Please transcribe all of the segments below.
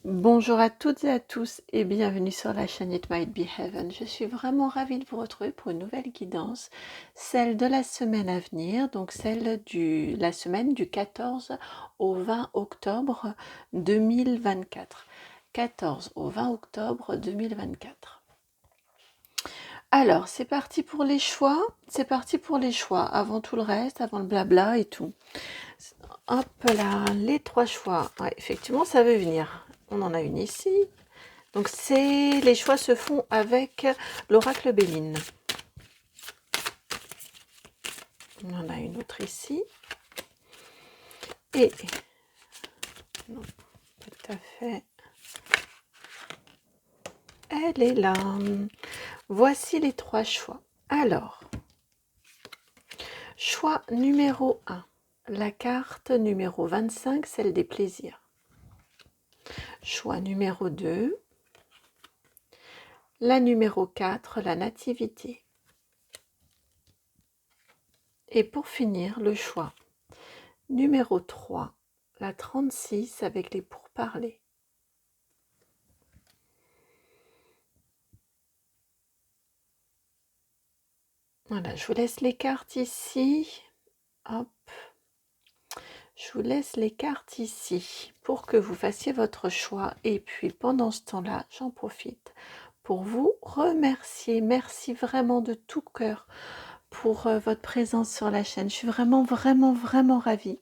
Bonjour à toutes et à tous et bienvenue sur la chaîne It Might Be Heaven. Je suis vraiment ravie de vous retrouver pour une nouvelle guidance, celle de la semaine à venir, donc celle de la semaine du 14 au 20 octobre 2024. 14 au 20 octobre 2024. Alors, c'est parti pour les choix. C'est parti pour les choix, avant tout le reste, avant le blabla et tout. Hop là, les trois choix. Ouais, effectivement, ça veut venir. On en a une ici. Donc, les choix se font avec l'oracle Béline. On en a une autre ici. Et, non, pas tout à fait. Elle est là. Voici les trois choix. Alors, choix numéro 1. La carte numéro 25, celle des plaisirs. Choix numéro 2. La numéro 4, la nativité. Et pour finir, le choix numéro 3, la 36 avec les pourparlers. Voilà, je vous laisse les cartes ici. Hop. Je vous laisse les cartes ici pour que vous fassiez votre choix. Et puis pendant ce temps-là, j'en profite pour vous remercier. Merci vraiment de tout cœur pour votre présence sur la chaîne. Je suis vraiment ravie.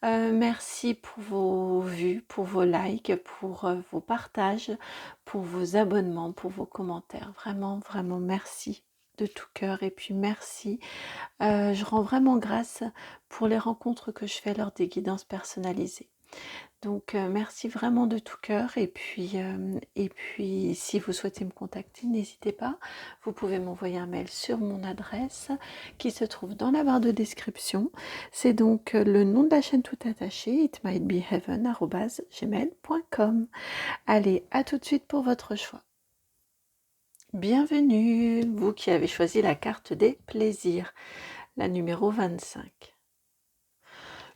Merci pour vos vues, pour vos likes, pour vos partages, pour vos abonnements, pour vos commentaires. Vraiment merci de tout cœur. Et puis merci. Je rends vraiment grâce pour les rencontres que je fais lors des guidances personnalisées. Donc merci vraiment de tout cœur et puis si vous souhaitez me contacter, n'hésitez pas. Vous pouvez m'envoyer un mail sur mon adresse qui se trouve dans la barre de description. C'est donc le nom de la chaîne tout attaché, itmightbeheaven@gmail.com. Allez, à tout de suite pour votre choix. Bienvenue, vous qui avez choisi la carte des plaisirs, la numéro 25.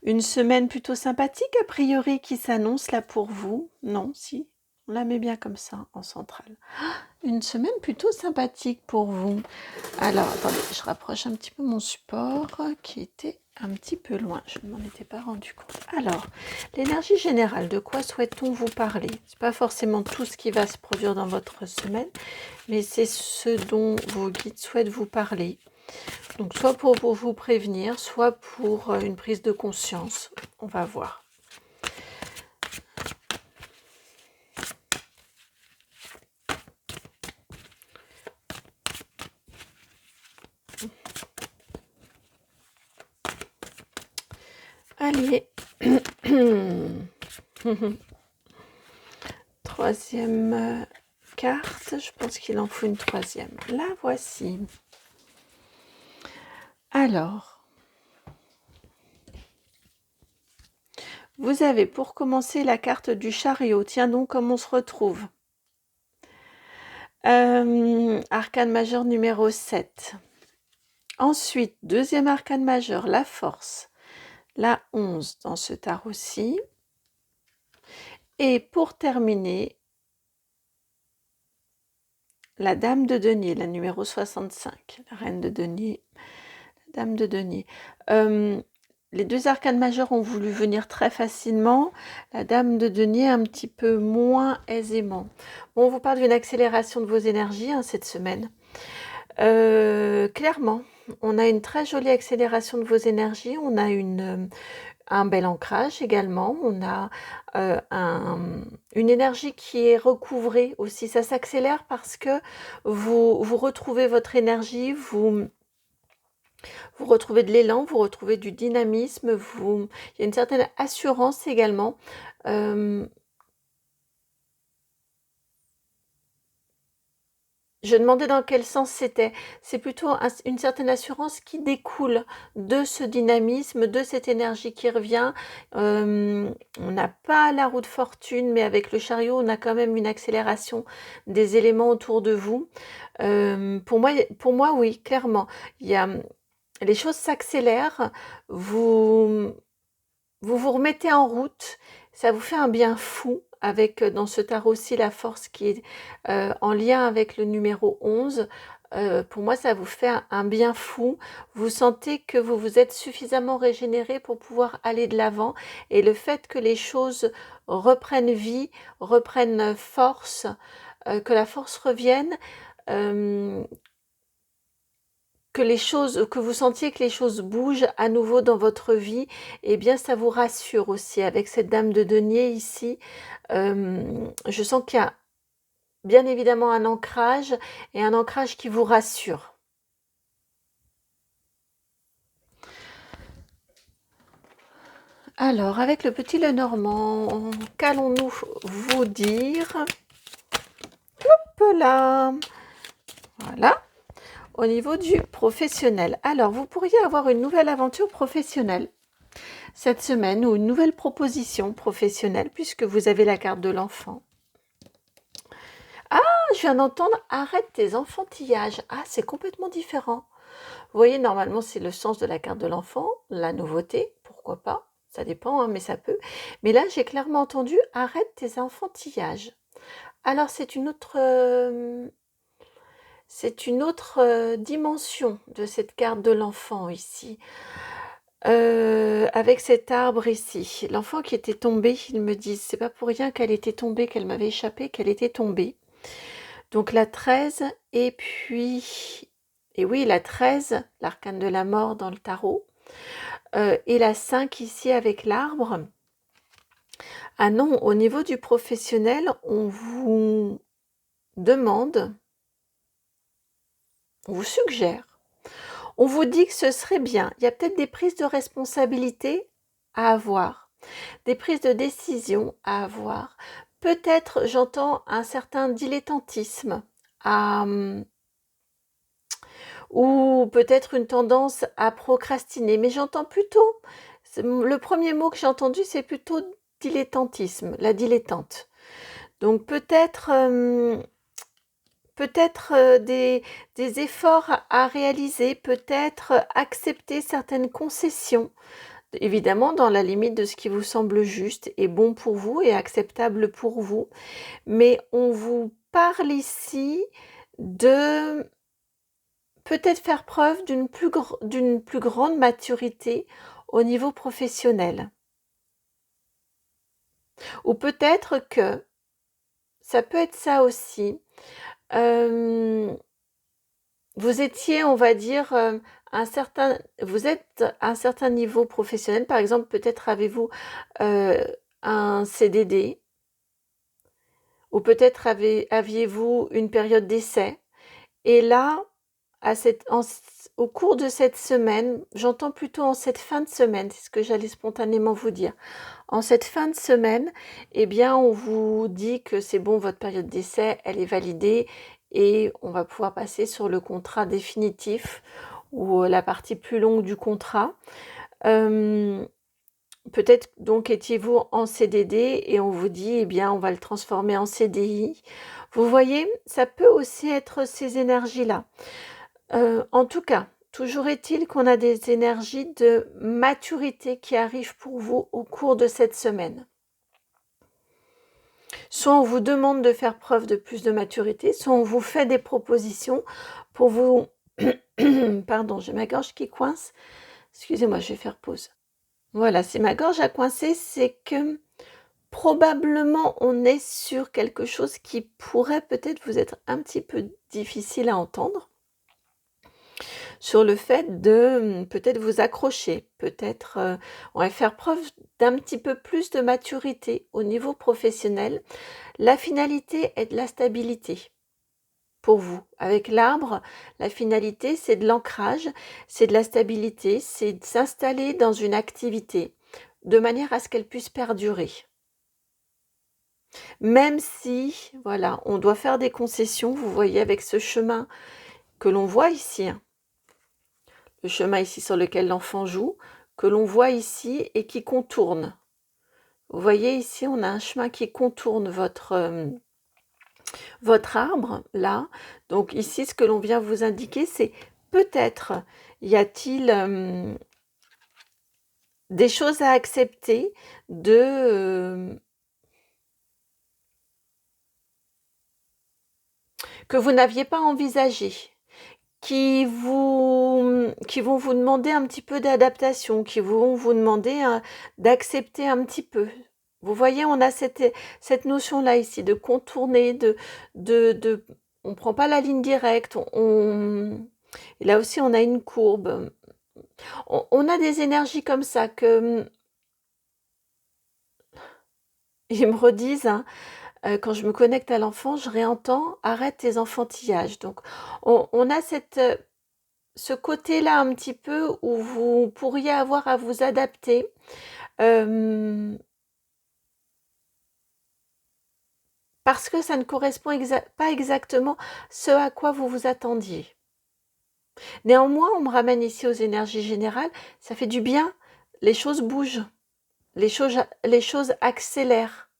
Une semaine plutôt sympathique, a priori, qui s'annonce là pour vous. Non, si, on la met bien comme ça, en centrale. Une semaine plutôt sympathique pour vous. Alors, attendez, je rapproche un petit peu mon support qui était un petit peu loin. Je ne m'en étais pas rendu compte. Alors, l'énergie générale, de quoi souhaite-t-on vous parler? Ce n'est pas forcément tout ce qui va se produire dans votre semaine, mais c'est ce dont vos guides souhaitent vous parler. Donc soit pour vous prévenir, soit pour une prise de conscience. On va voir. Allez. Troisième carte. Je pense qu'il en faut une troisième. La voici. Alors, vous avez pour commencer la carte du chariot. Tiens donc comme on se retrouve. Arcane majeur numéro 7. Ensuite, deuxième arcane majeur, la force. La 11 dans ce tarot-ci. Et pour terminer, la dame de denier, la numéro 65. La reine de denier, la dame de denier. Les deux arcanes majeurs ont voulu venir très facilement, la dame de denier un petit peu moins aisément. Bon, on vous parle d'une accélération de vos énergies cette semaine. Clairement, on a une très jolie accélération de vos énergies, on a un bel ancrage également, on a une énergie qui est recouvrée aussi, ça s'accélère parce que vous retrouvez votre énergie, vous retrouvez de l'élan, vous retrouvez du dynamisme, il y a une certaine assurance également. Je demandais dans quel sens c'était. C'est plutôt une certaine assurance qui découle de ce dynamisme, de cette énergie qui revient. On n'a pas la roue de fortune, mais avec le chariot, on a quand même une accélération des éléments autour de vous. Pour moi, oui, clairement. Les choses s'accélèrent, vous remettez en route, ça vous fait un bien fou. avec dans ce tarot-ci la force qui est en lien avec le numéro 11. Pour moi, ça vous fait un bien fou. Vous sentez que vous vous êtes suffisamment régénéré pour pouvoir aller de l'avant. Et le fait que les choses reprennent vie, reprennent force, que la force revienne, que vous sentiez que les choses bougent à nouveau dans votre vie, eh bien ça vous rassure aussi. Avec cette dame de denier ici, je sens qu'il y a bien évidemment un ancrage, et un ancrage qui vous rassure. Alors, avec le petit Lenormand, qu'allons-nous vous dire? Hop là! Voilà. Au niveau du professionnel. Alors, vous pourriez avoir une nouvelle aventure professionnelle cette semaine, ou une nouvelle proposition professionnelle, puisque vous avez la carte de l'enfant. Ah, je viens d'entendre « Arrête tes enfantillages ». Ah, c'est complètement différent. Vous voyez, normalement, c'est le sens de la carte de l'enfant, la nouveauté, pourquoi pas, ça dépend, hein, mais ça peut. Mais là, j'ai clairement entendu « Arrête tes enfantillages ». Alors, c'est une autre dimension de cette carte de l'enfant ici. Avec cet arbre ici, l'enfant qui était tombé, ils me disent, c'est pas pour rien qu'elle était tombée, qu'elle m'avait échappé, qu'elle était tombée. Donc la 13, et puis, et oui, la 13, l'arcane de la mort dans le tarot, et la 5 ici avec l'arbre. Ah non, au niveau du professionnel, on vous demande, on vous suggère, on vous dit que ce serait bien. Il y a peut-être des prises de responsabilité à avoir, des prises de décision à avoir. Peut-être, j'entends un certain dilettantisme ou peut-être une tendance à procrastiner. Mais j'entends plutôt, le premier mot que j'ai entendu, c'est plutôt dilettantisme, la dilettante. Donc peut-être des efforts à réaliser, peut-être accepter certaines concessions, évidemment dans la limite de ce qui vous semble juste et bon pour vous et acceptable pour vous. Mais on vous parle ici de peut-être faire preuve d'une plus grande maturité au niveau professionnel. Ou peut-être que, ça peut être ça aussi, vous étiez, on va dire, vous êtes à un certain niveau professionnel, par exemple, peut-être avez-vous un CDD, ou peut-être aviez-vous une période d'essai, et là, au cours de cette semaine, j'entends plutôt en cette fin de semaine, c'est ce que j'allais spontanément vous dire. En cette fin de semaine, eh bien, on vous dit que c'est bon, votre période d'essai, elle est validée et on va pouvoir passer sur le contrat définitif ou la partie plus longue du contrat. Peut-être donc étiez-vous en CDD et on vous dit, eh bien, on va le transformer en CDI. Vous voyez, ça peut aussi être ces énergies-là. En tout cas, toujours est-il qu'on a des énergies de maturité qui arrivent pour vous au cours de cette semaine. Soit on vous demande de faire preuve de plus de maturité, soit on vous fait des propositions pour vous... Pardon, j'ai ma gorge qui coince. Excusez-moi, je vais faire pause. Voilà, si ma gorge a coincé, c'est que probablement on est sur quelque chose qui pourrait peut-être vous être un petit peu difficile à entendre. Sur le fait de peut-être vous accrocher, peut-être on va faire preuve d'un petit peu plus de maturité au niveau professionnel. La finalité est de la stabilité pour vous. Avec l'arbre, la finalité, c'est de l'ancrage, c'est de la stabilité, c'est de s'installer dans une activité de manière à ce qu'elle puisse perdurer. Même si, voilà, on doit faire des concessions, vous voyez, avec ce chemin que l'on voit ici, le chemin ici sur lequel l'enfant joue, que l'on voit ici et qui contourne. Vous voyez ici, on a un chemin qui contourne votre arbre, là. Donc ici, ce que l'on vient vous indiquer, c'est peut-être y a-t-il des choses à accepter de que vous n'aviez pas envisagées, qui vont vous demander un petit peu d'adaptation, qui vont vous demander d'accepter un petit peu. Vous voyez, on a cette notion-là ici de contourner, on ne prend pas la ligne directe, et là aussi on a une courbe. On a des énergies comme ça que ils me redisent, hein, quand je me connecte à l'enfant, je réentends arrête tes enfantillages. Donc on a ce côté-là un petit peu où vous pourriez avoir à vous adapter. Parce que ça ne correspond pas exactement ce à quoi vous vous attendiez. Néanmoins, on me ramène ici aux énergies générales, ça fait du bien, les choses bougent, les choses accélèrent.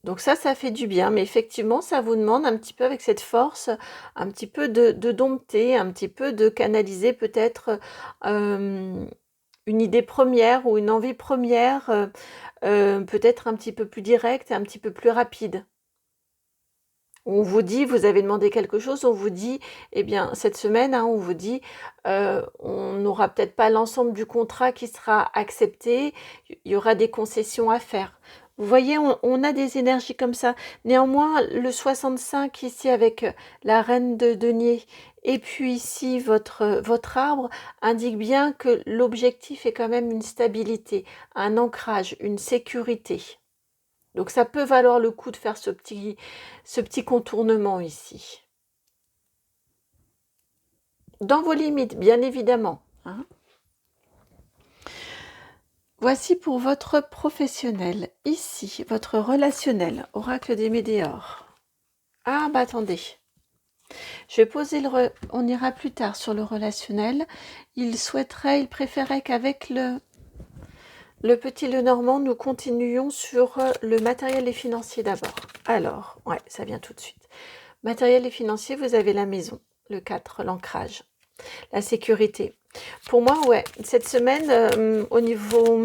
Donc ça fait du bien, mais effectivement, ça vous demande un petit peu avec cette force, un petit peu de dompter, un petit peu de canaliser peut-être une idée première ou une envie première, peut-être un petit peu plus directe et un petit peu plus rapide. On vous dit, vous avez demandé quelque chose, on vous dit, eh bien, cette semaine, hein, on vous dit, on n'aura peut-être pas l'ensemble du contrat qui sera accepté, il y aura des concessions à faire. Vous voyez, on a des énergies comme ça. Néanmoins, le 65 ici avec la reine de denier et puis ici votre arbre indique bien que l'objectif est quand même une stabilité, un ancrage, une sécurité. Donc ça peut valoir le coup de faire ce petit contournement ici. Dans vos limites, bien évidemment. Hein. Voici pour votre professionnel. Ici, votre relationnel, oracle des météores. Ah bah attendez. Je vais poser on ira plus tard sur le relationnel. Il préférait qu'avec le petit Lenormand, nous continuions sur le matériel et financier d'abord. Alors, ouais, ça vient tout de suite. Matériel et financier, vous avez la maison, le 4, l'ancrage, la sécurité. Pour moi, ouais, cette semaine, au niveau,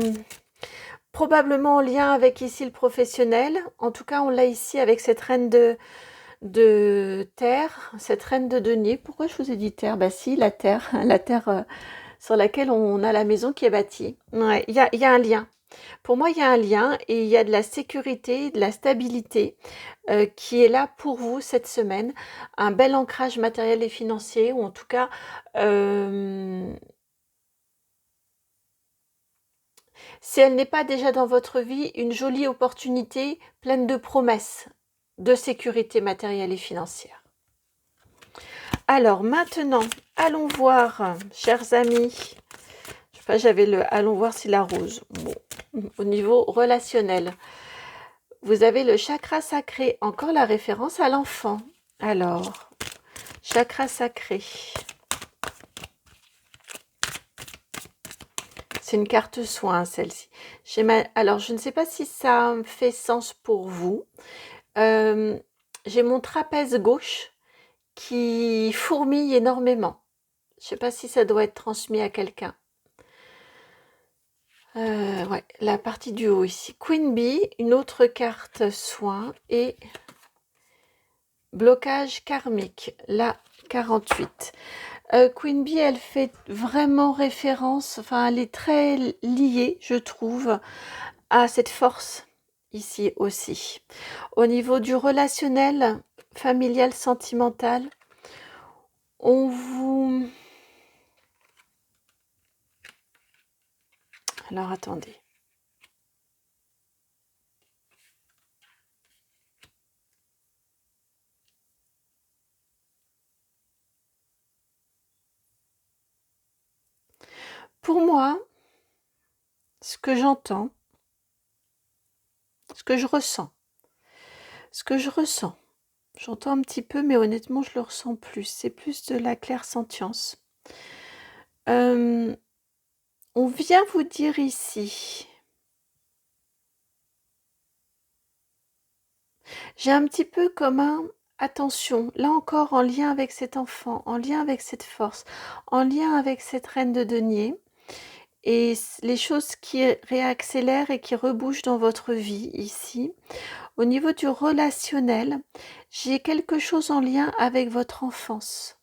probablement en lien avec ici le professionnel, en tout cas, on l'a ici avec cette reine de terre, cette reine de denier. Pourquoi je vous ai dit terre? Bah si, la terre sur laquelle on a la maison qui est bâtie. Ouais, il y a un lien. Pour moi, il y a un lien et il y a de la sécurité, de la stabilité qui est là pour vous cette semaine. Un bel ancrage matériel et financier, ou en tout cas, si elle n'est pas déjà dans votre vie, une jolie opportunité pleine de promesses de sécurité matérielle et financière. Alors maintenant, allons voir, chers amis. Je sais pas, j'avais allons voir si la rose. Bon, au niveau relationnel. Vous avez le chakra sacré, encore la référence à l'enfant. Alors, chakra sacré. C'est une carte soin, celle-ci. Alors, je ne sais pas si ça fait sens pour vous. J'ai mon trapèze gauche qui fourmille énormément. Je ne sais pas si ça doit être transmis à quelqu'un. Ouais, la partie du haut ici. Queen Bee, une autre carte soin et blocage karmique, la 48. Queen Bee, elle fait vraiment référence, enfin elle est très liée, je trouve, à cette force ici aussi. Au niveau du relationnel, familial, sentimental, on vous... Alors attendez. Pour moi, ce que j'entends, ce que je ressens, j'entends un petit peu, mais honnêtement, je le ressens plus. C'est plus de la clairsentience. On vient vous dire ici, j'ai un petit peu comme attention, là encore en lien avec cet enfant, en lien avec cette force, en lien avec cette reine de denier. et les choses qui réaccélèrent et qui rebougent dans votre vie ici. Au niveau du relationnel, j'ai quelque chose en lien avec votre enfance.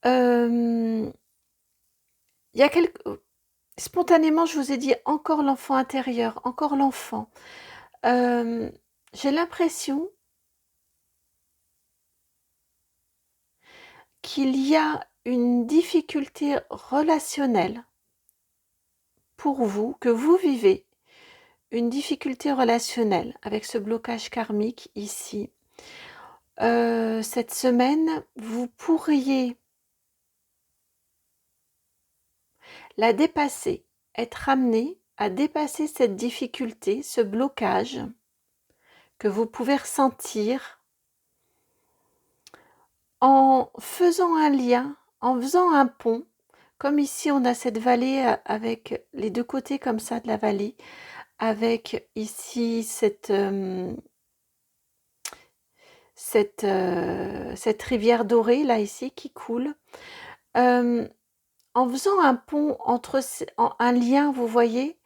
Il y a Spontanément, je vous ai dit encore l'enfant intérieur, encore l'enfant. J'ai l'impression qu'il y a une difficulté relationnelle pour vous, que vous vivez, une difficulté relationnelle avec ce blocage karmique ici. Cette semaine, vous pourriez la dépasser, être amené à dépasser cette difficulté, ce blocage que vous pouvez ressentir en faisant un lien, en faisant un pont, comme ici on a cette vallée avec les deux côtés comme ça de la vallée, avec ici cette rivière dorée là ici qui coule, en faisant un pont entre un lien, vous voyez,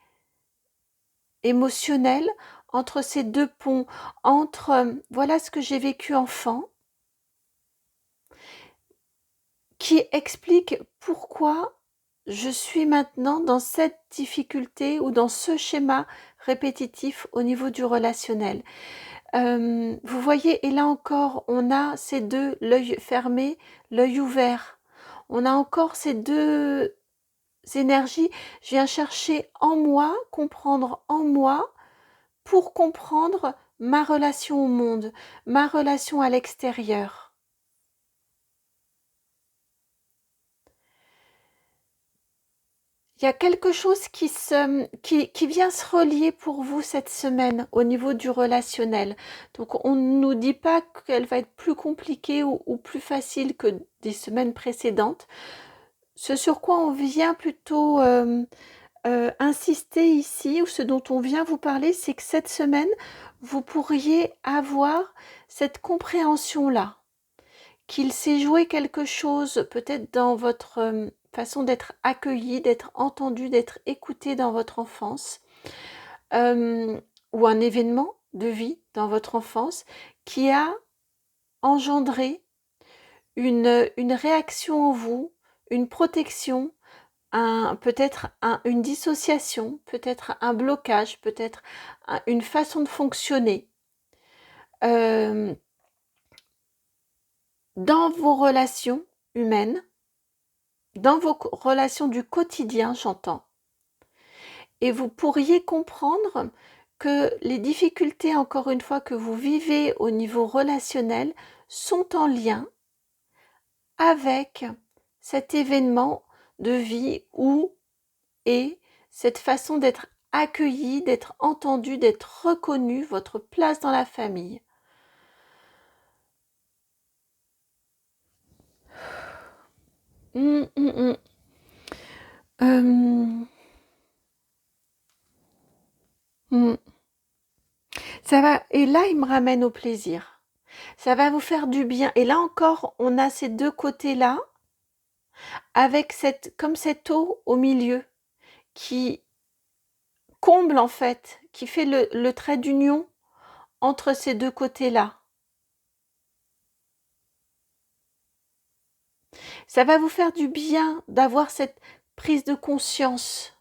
émotionnel entre ces deux ponts, entre voilà ce que j'ai vécu enfant, qui explique pourquoi je suis maintenant dans cette difficulté ou dans ce schéma répétitif au niveau du relationnel. Vous voyez, et là encore, on a ces deux, l'œil fermé, l'œil ouvert. On a encore ces deux énergies. Je viens chercher en moi, comprendre en moi, pour comprendre ma relation au monde, ma relation à l'extérieur. Il y a quelque chose qui vient se relier pour vous cette semaine au niveau du relationnel. Donc on ne nous dit pas qu'elle va être plus compliquée ou plus facile que des semaines précédentes. Ce sur quoi on vient plutôt insister ici, ou ce dont on vient vous parler, c'est que cette semaine, vous pourriez avoir cette compréhension-là, qu'il s'est joué quelque chose peut-être dans votre façon d'être accueilli, d'être entendu, d'être écouté dans votre enfance, ou un événement de vie dans votre enfance qui a engendré une réaction en vous, une protection, peut-être une dissociation, peut-être un blocage, peut-être une façon de fonctionner dans vos relations humaines, dans vos relations du quotidien, j'entends. Et vous pourriez comprendre que les difficultés, encore une fois, que vous vivez au niveau relationnel sont en lien avec cet événement de vie et cette façon d'être accueilli, d'être entendu, d'être reconnu, votre place dans la famille. Ça va, et là il me ramène au plaisir. Ça va vous faire du bien. Et là encore, on a ces deux côtés-là, avec comme cette eau au milieu, qui comble en fait, qui fait le trait d'union entre ces deux côtés-là. Ça va vous faire du bien d'avoir cette prise de conscience,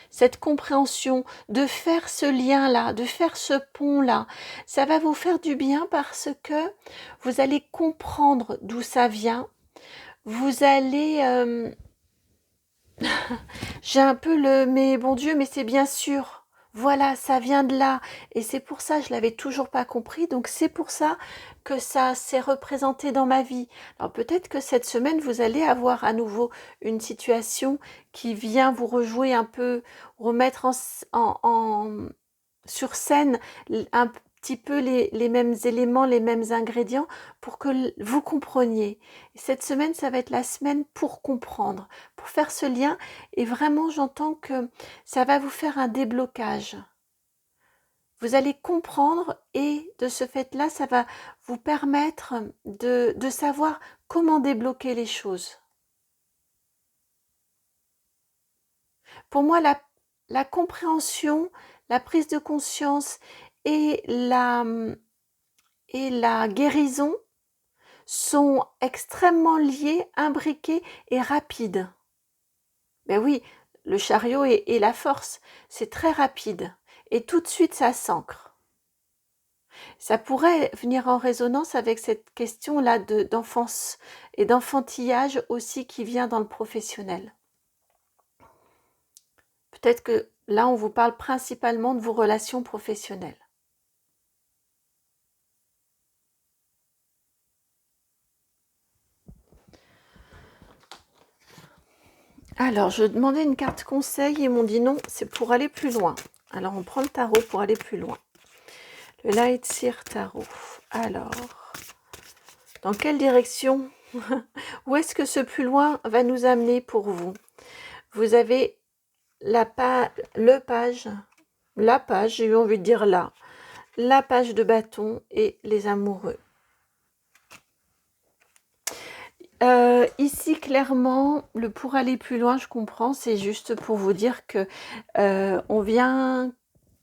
cette compréhension, de faire ce lien-là, de faire ce pont-là. Ça va vous faire du bien parce que vous allez comprendre d'où ça vient. Vous allez... J'ai un peu mais bon Dieu, mais c'est bien sûr. Voilà, ça vient de là. Et c'est pour ça, je l'avais toujours pas compris. Donc c'est pour ça que ça s'est représenté dans ma vie. Alors peut-être que cette semaine, vous allez avoir à nouveau une situation qui vient vous rejouer un peu, remettre sur scène un petit peu les mêmes éléments, les mêmes ingrédients pour que vous compreniez. Et cette semaine, ça va être la semaine pour comprendre, pour faire ce lien. Et vraiment, j'entends que ça va vous faire un déblocage. Vous allez comprendre et de ce fait-là, ça va vous permettre de savoir comment débloquer les choses. Pour moi, la compréhension, la prise de conscience et la guérison sont extrêmement liés, imbriqués et rapides. Ben oui, le chariot et la force, c'est très rapide. Et tout de suite, ça s'ancre. Ça pourrait venir en résonance avec cette question-là d'enfance et d'enfantillage aussi qui vient dans le professionnel. Peut-être que là, on vous parle principalement de vos relations professionnelles. Alors, je demandais une carte conseil et ils m'ont dit non, c'est pour aller plus loin. Alors, on prend le tarot pour aller plus loin. Le Light Seer Tarot. Alors, dans quelle direction où est-ce que ce plus loin va nous amener pour vous? Vous avez la page, j'ai eu envie de dire la page de bâton et les amoureux. Ici, clairement, le pour aller plus loin, je comprends, c'est juste pour vous dire que on vient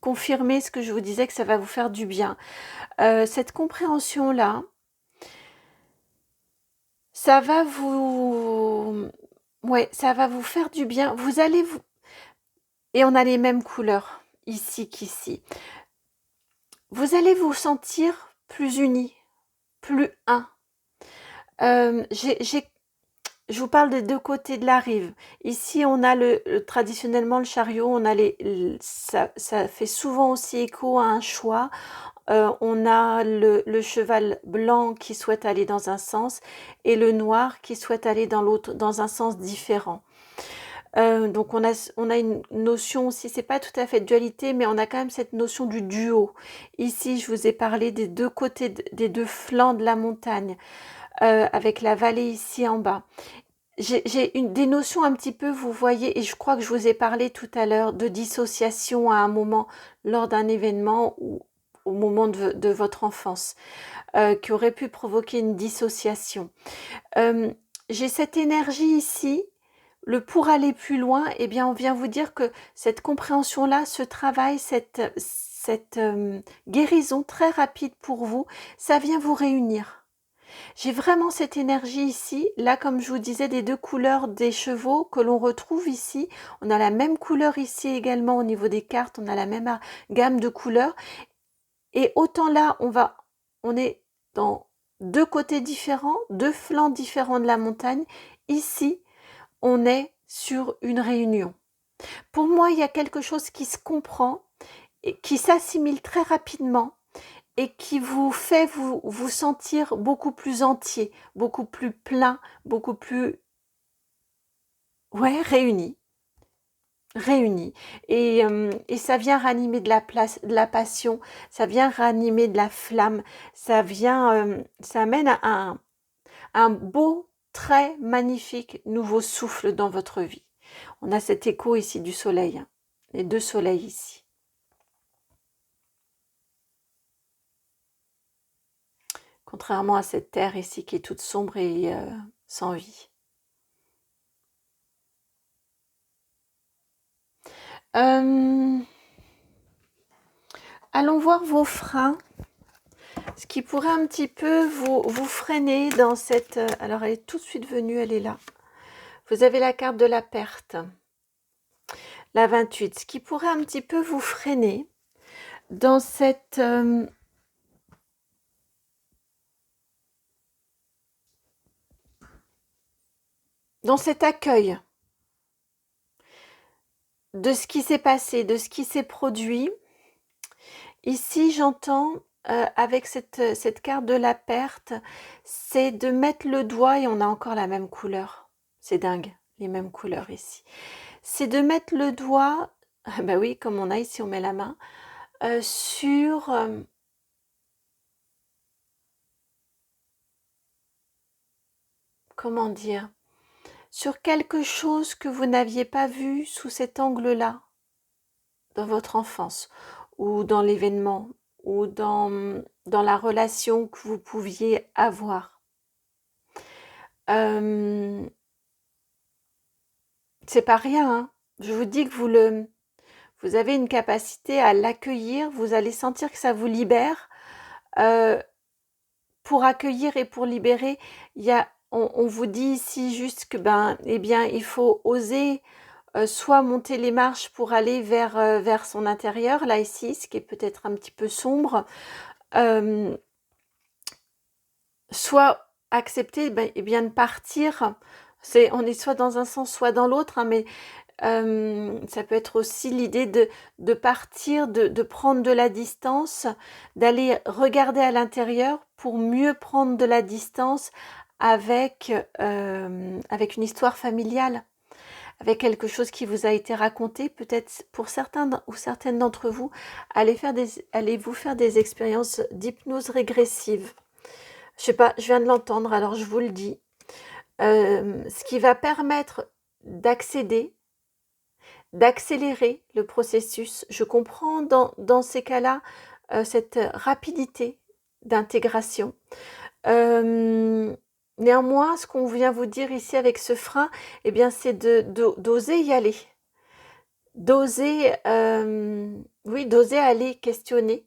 confirmer ce que je vous disais, que ça va vous faire du bien. Cette compréhension-là, ça va vous... Ouais, ça va vous faire du bien. Vous allez vous... Et on a les mêmes couleurs ici qu'ici. Vous allez vous sentir plus unis, plus un. Je vous parle des deux côtés de la rive. Ici, on a traditionnellement le chariot, on a ça fait souvent aussi écho à un choix. On a le cheval blanc qui souhaite aller dans un sens et le noir qui souhaite aller dans un sens différent. Donc on a une notion aussi, c'est pas tout à fait de dualité, mais on a quand même cette notion du duo. Ici, je vous ai parlé des deux côtés, des deux flancs de la montagne, avec la vallée ici en bas. J'ai des notions un petit peu, vous voyez, et je crois que je vous ai parlé tout à l'heure de dissociation à un moment lors d'un événement ou au moment de votre enfance, qui aurait pu provoquer une dissociation. J'ai cette énergie ici, le pour aller plus loin, eh bien on vient vous dire que cette compréhension-là, ce travail, cette guérison très rapide pour vous, ça vient vous réunir. J'ai vraiment cette énergie ici, là comme je vous disais, des deux couleurs des chevaux que l'on retrouve ici. On a la même couleur ici également au niveau des cartes, on a la même gamme de couleurs. Et autant là, on est dans deux côtés différents, deux flancs différents de la montagne. Ici, on est sur une réunion. Pour moi, il y a quelque chose qui se comprend et qui s'assimile très rapidement et qui vous fait vous sentir beaucoup plus entier, beaucoup plus plein, beaucoup plus réuni. Et ça vient ranimer de la passion, ça vient ranimer de la flamme, ça amène à un beau, très magnifique nouveau souffle dans votre vie. On a cet écho ici du soleil, hein, les deux soleils ici. Contrairement à cette terre ici qui est toute sombre et sans vie. Allons voir vos freins. Ce qui pourrait un petit peu vous freiner dans cette... Alors, elle est tout de suite venue, elle est là. Vous avez la carte de la perte. La 28. Ce qui pourrait un petit peu vous freiner dans cette... dans cet accueil de ce qui s'est passé, de ce qui s'est produit. Ici, j'entends, avec cette carte de la perte, c'est de mettre le doigt, et on a encore la même couleur. C'est dingue, les mêmes couleurs ici. C'est de mettre le doigt, bah oui, comme on a ici, on met la main, sur... comment dire, sur quelque chose que vous n'aviez pas vu sous cet angle-là dans votre enfance ou dans l'événement ou dans la relation que vous pouviez avoir. C'est pas rien, hein. je vous dis que vous avez une capacité à l'accueillir, vous allez sentir que ça vous libère. Pour accueillir et pour libérer, on vous dit ici juste que eh bien, il faut oser soit monter les marches pour aller vers son intérieur, là ici, ce qui est peut-être un petit peu sombre, soit accepter eh bien, de partir. On est soit dans un sens, soit dans l'autre, hein, mais ça peut être aussi l'idée de partir, de prendre de la distance, d'aller regarder à l'intérieur pour mieux prendre de la distance avec une histoire familiale, avec quelque chose qui vous a été raconté. Peut-être pour certains ou certaines d'entre vous, allez vous faire des expériences d'hypnose régressive. Je sais pas, je viens de l'entendre, alors je vous le dis. Ce qui va permettre d'accélérer le processus. Je comprends dans ces cas-là cette rapidité d'intégration. Néanmoins, ce qu'on vient vous dire ici avec ce frein, eh bien, c'est d'oser y aller. D'oser, oui, d'oser aller questionner.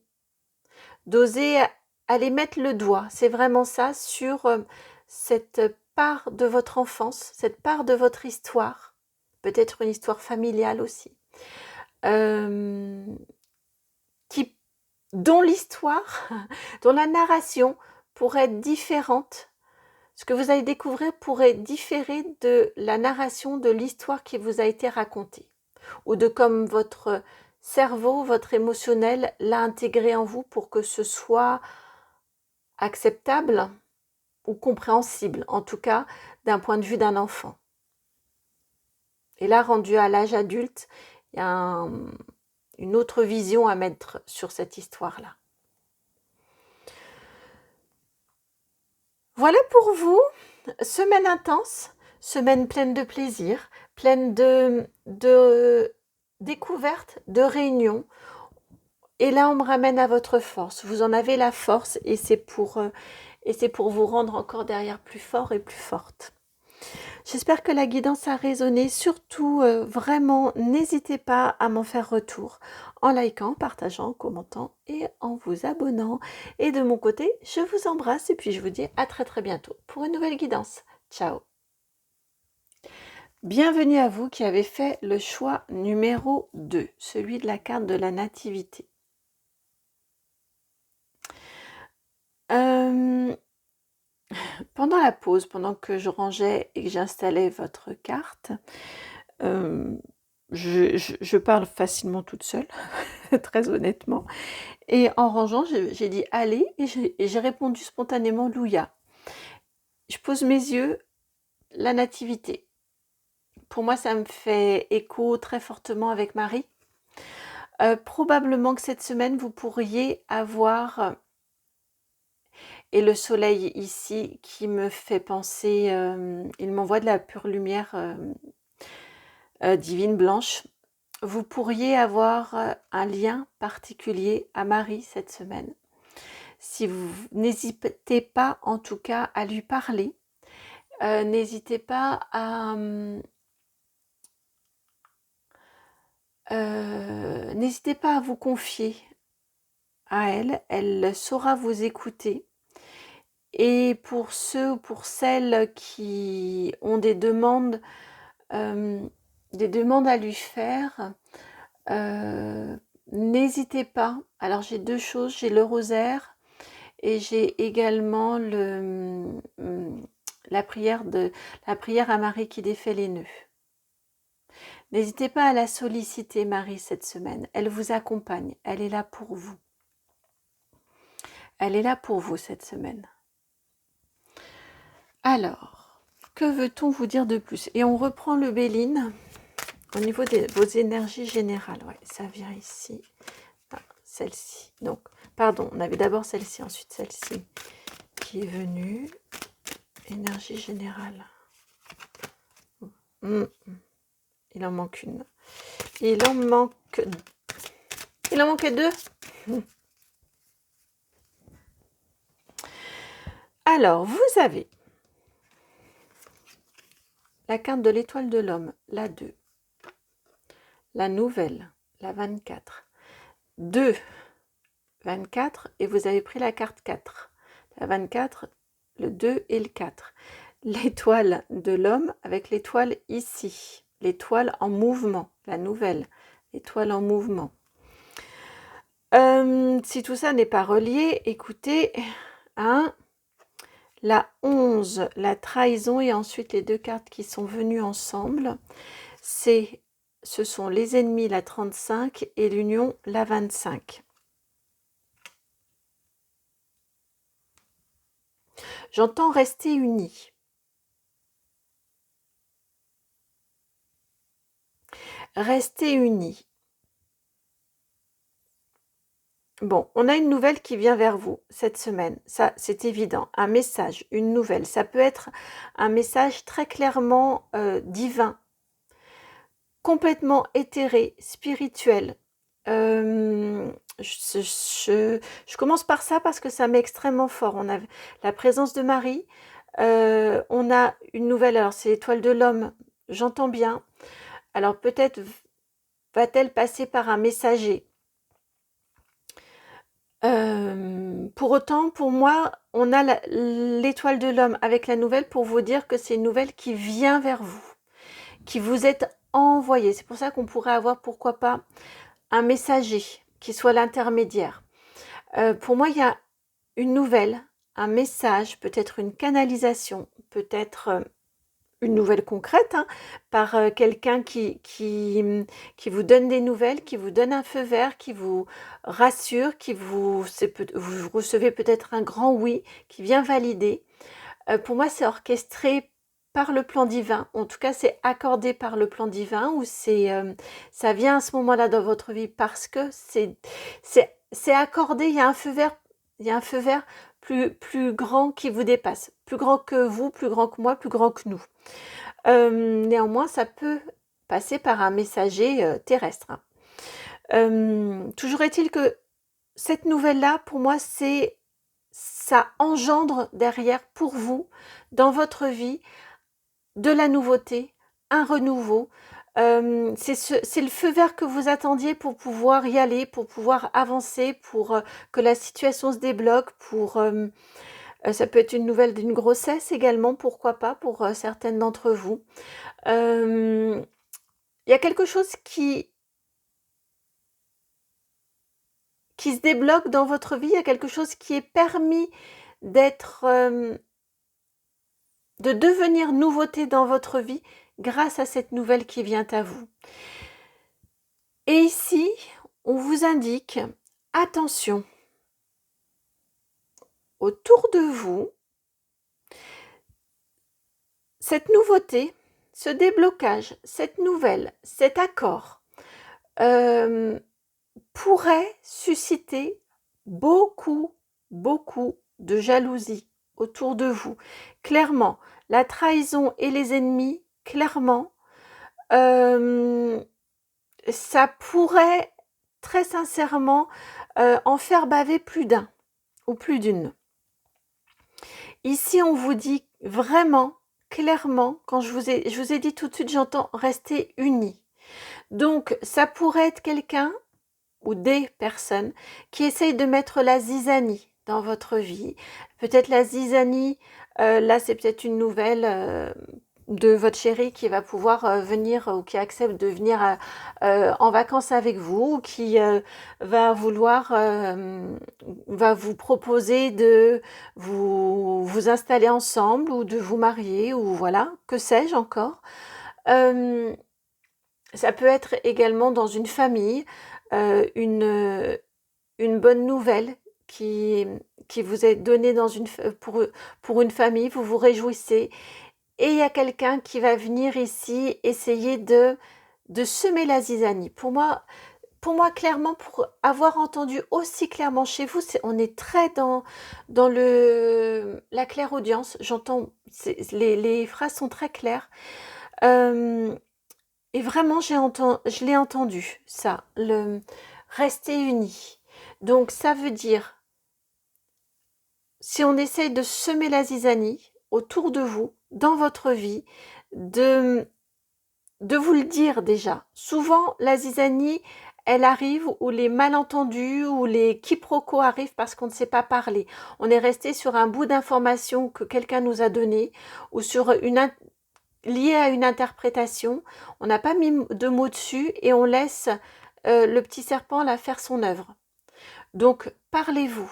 D'oser aller mettre le doigt, c'est vraiment ça, sur cette part de votre enfance, cette part de votre histoire, peut-être une histoire familiale aussi, dont l'histoire, dont la narration pourrait être différente. Ce que vous allez découvrir pourrait différer de la narration de l'histoire qui vous a été racontée, ou de comme votre cerveau, votre émotionnel l'a intégré en vous pour que ce soit acceptable ou compréhensible, en tout cas d'un point de vue d'un enfant. Et là, rendu à l'âge adulte, il y a une autre vision à mettre sur cette histoire-là. Voilà pour vous, semaine intense, semaine pleine de plaisir, pleine de découvertes, de réunions. Et là, on me ramène à votre force. Vous en avez la force et c'est pour vous rendre encore derrière plus fort et plus forte. J'espère que la guidance a résonné. Surtout, vraiment, n'hésitez pas à m'en faire retour en likant, partageant, commentant et en vous abonnant. Et de mon côté, je vous embrasse et puis je vous dis à très très bientôt pour une nouvelle guidance. Ciao. Bienvenue à vous qui avez fait le choix numéro 2, celui de la carte de la nativité. Pendant la pause, pendant que je rangeais et que j'installais votre carte, je parle facilement toute seule, très honnêtement. Et en rangeant, j'ai dit « allez » et j'ai répondu spontanément « Louia ». Je pose mes yeux, la nativité. Pour moi, ça me fait écho très fortement avec Marie. Probablement que cette semaine, vous pourriez avoir... Et le soleil ici qui me fait penser, il m'envoie de la pure lumière divine blanche. Vous pourriez avoir un lien particulier à Marie cette semaine. Si vous n'hésitez pas en tout cas à lui parler, n'hésitez pas à vous confier à elle. Elle saura vous écouter. Et pour ceux ou pour celles qui ont des demandes à lui faire, n'hésitez pas. Alors j'ai deux choses, j'ai le rosaire et j'ai également la prière à Marie qui défait les nœuds. N'hésitez pas à la solliciter, Marie, cette semaine. Elle vous accompagne, elle est là pour vous. Elle est là pour vous cette semaine. Alors, que veut-on vous dire de plus? Et on reprend le Béline au niveau de vos énergies générales. Ouais, ça vient ici. Ah, celle-ci. Donc, pardon, on avait d'abord celle-ci, ensuite celle-ci qui est venue. Énergie générale. Il en manque une. Il en manquait deux. Alors, vous avez la carte de l'étoile de l'homme, la 2. la nouvelle, la 24. 2, 24, et vous avez pris la carte 4. La 24, le 2 et le 4. L'étoile de l'homme avec l'étoile ici. L'étoile en mouvement, la nouvelle. L'étoile en mouvement. Si tout ça n'est pas relié, écoutez, hein, la 11, la trahison, et ensuite les deux cartes qui sont venues ensemble, ce sont les ennemis, la 35, et l'union, la 25. J'entends rester unis. Rester unis. Bon, on a une nouvelle qui vient vers vous cette semaine, ça c'est évident, un message, une nouvelle. Ça peut être un message très clairement divin, complètement éthéré, spirituel. Je commence par ça parce que ça m'est extrêmement fort. On a la présence de Marie, on a une nouvelle, alors c'est l'étoile de l'homme, j'entends bien. Alors peut-être va-t-elle passer par un messager. Pour autant, pour moi, on a l'étoile de l'homme avec la nouvelle pour vous dire que c'est une nouvelle qui vient vers vous, qui vous est envoyée. C'est pour ça qu'on pourrait avoir, pourquoi pas, un messager qui soit l'intermédiaire. Pour moi, il y a une nouvelle, un message, peut-être une canalisation, peut-être une nouvelle concrète, hein, par quelqu'un qui vous donne des nouvelles, qui vous donne un feu vert, qui vous rassure, vous recevez peut-être un grand oui, qui vient valider. Pour moi, c'est orchestré par le plan divin, en tout cas c'est accordé par le plan divin, ou ça vient à ce moment-là dans votre vie parce que c'est accordé, il y a un feu vert plus grand qui vous dépasse, plus grand que vous, plus grand que moi, plus grand que nous. Néanmoins, ça peut passer par un messager terrestre. Toujours est-il que cette nouvelle-là, pour moi, ça engendre derrière pour vous, dans votre vie, de la nouveauté, un renouveau. C'est le feu vert que vous attendiez pour pouvoir y aller, pour pouvoir avancer, pour que la situation se débloque, ça peut être une nouvelle d'une grossesse également, pourquoi pas, pour certaines d'entre vous. Il y a quelque chose qui se débloque dans votre vie, il y a quelque chose qui est permis de devenir nouveauté dans votre vie grâce à cette nouvelle qui vient à vous. Et ici, on vous indique, attention, autour de vous, cette nouveauté, ce déblocage, cette nouvelle, cet accord pourrait susciter beaucoup de jalousie autour de vous. Clairement, la trahison et les ennemis, clairement, ça pourrait très sincèrement en faire baver plus d'un ou plus d'une. Ici, on vous dit vraiment, clairement, quand je vous ai dit tout de suite, j'entends rester unis. Donc, ça pourrait être quelqu'un ou des personnes qui essayent de mettre la zizanie dans votre vie. Peut-être la zizanie, là c'est peut-être une nouvelle de votre chéri qui va pouvoir venir ou qui accepte de venir en vacances avec vous, ou qui va vous proposer de vous installer ensemble ou de vous marier, ou voilà, que sais-je encore. Ça peut être également dans une famille, une bonne nouvelle qui vous est donnée pour une famille, vous vous réjouissez, et il y a quelqu'un qui va venir ici essayer de semer la zizanie. Pour moi, clairement, pour avoir entendu aussi clairement chez vous, on est très dans la clairaudience. J'entends, les phrases sont très claires. Et vraiment, je l'ai entendu, ça, rester unis. Donc, ça veut dire, si on essaye de semer la zizanie autour de vous, dans votre vie, de de vous le dire déjà. Souvent, la zizanie, elle arrive où les malentendus, ou les quiproquos arrivent parce qu'on ne sait pas parler. On est resté sur un bout d'information que quelqu'un nous a donné, ou sur lié à une interprétation. On n'a pas mis de mots dessus et on laisse le petit serpent là faire son œuvre. Donc, parlez-vous.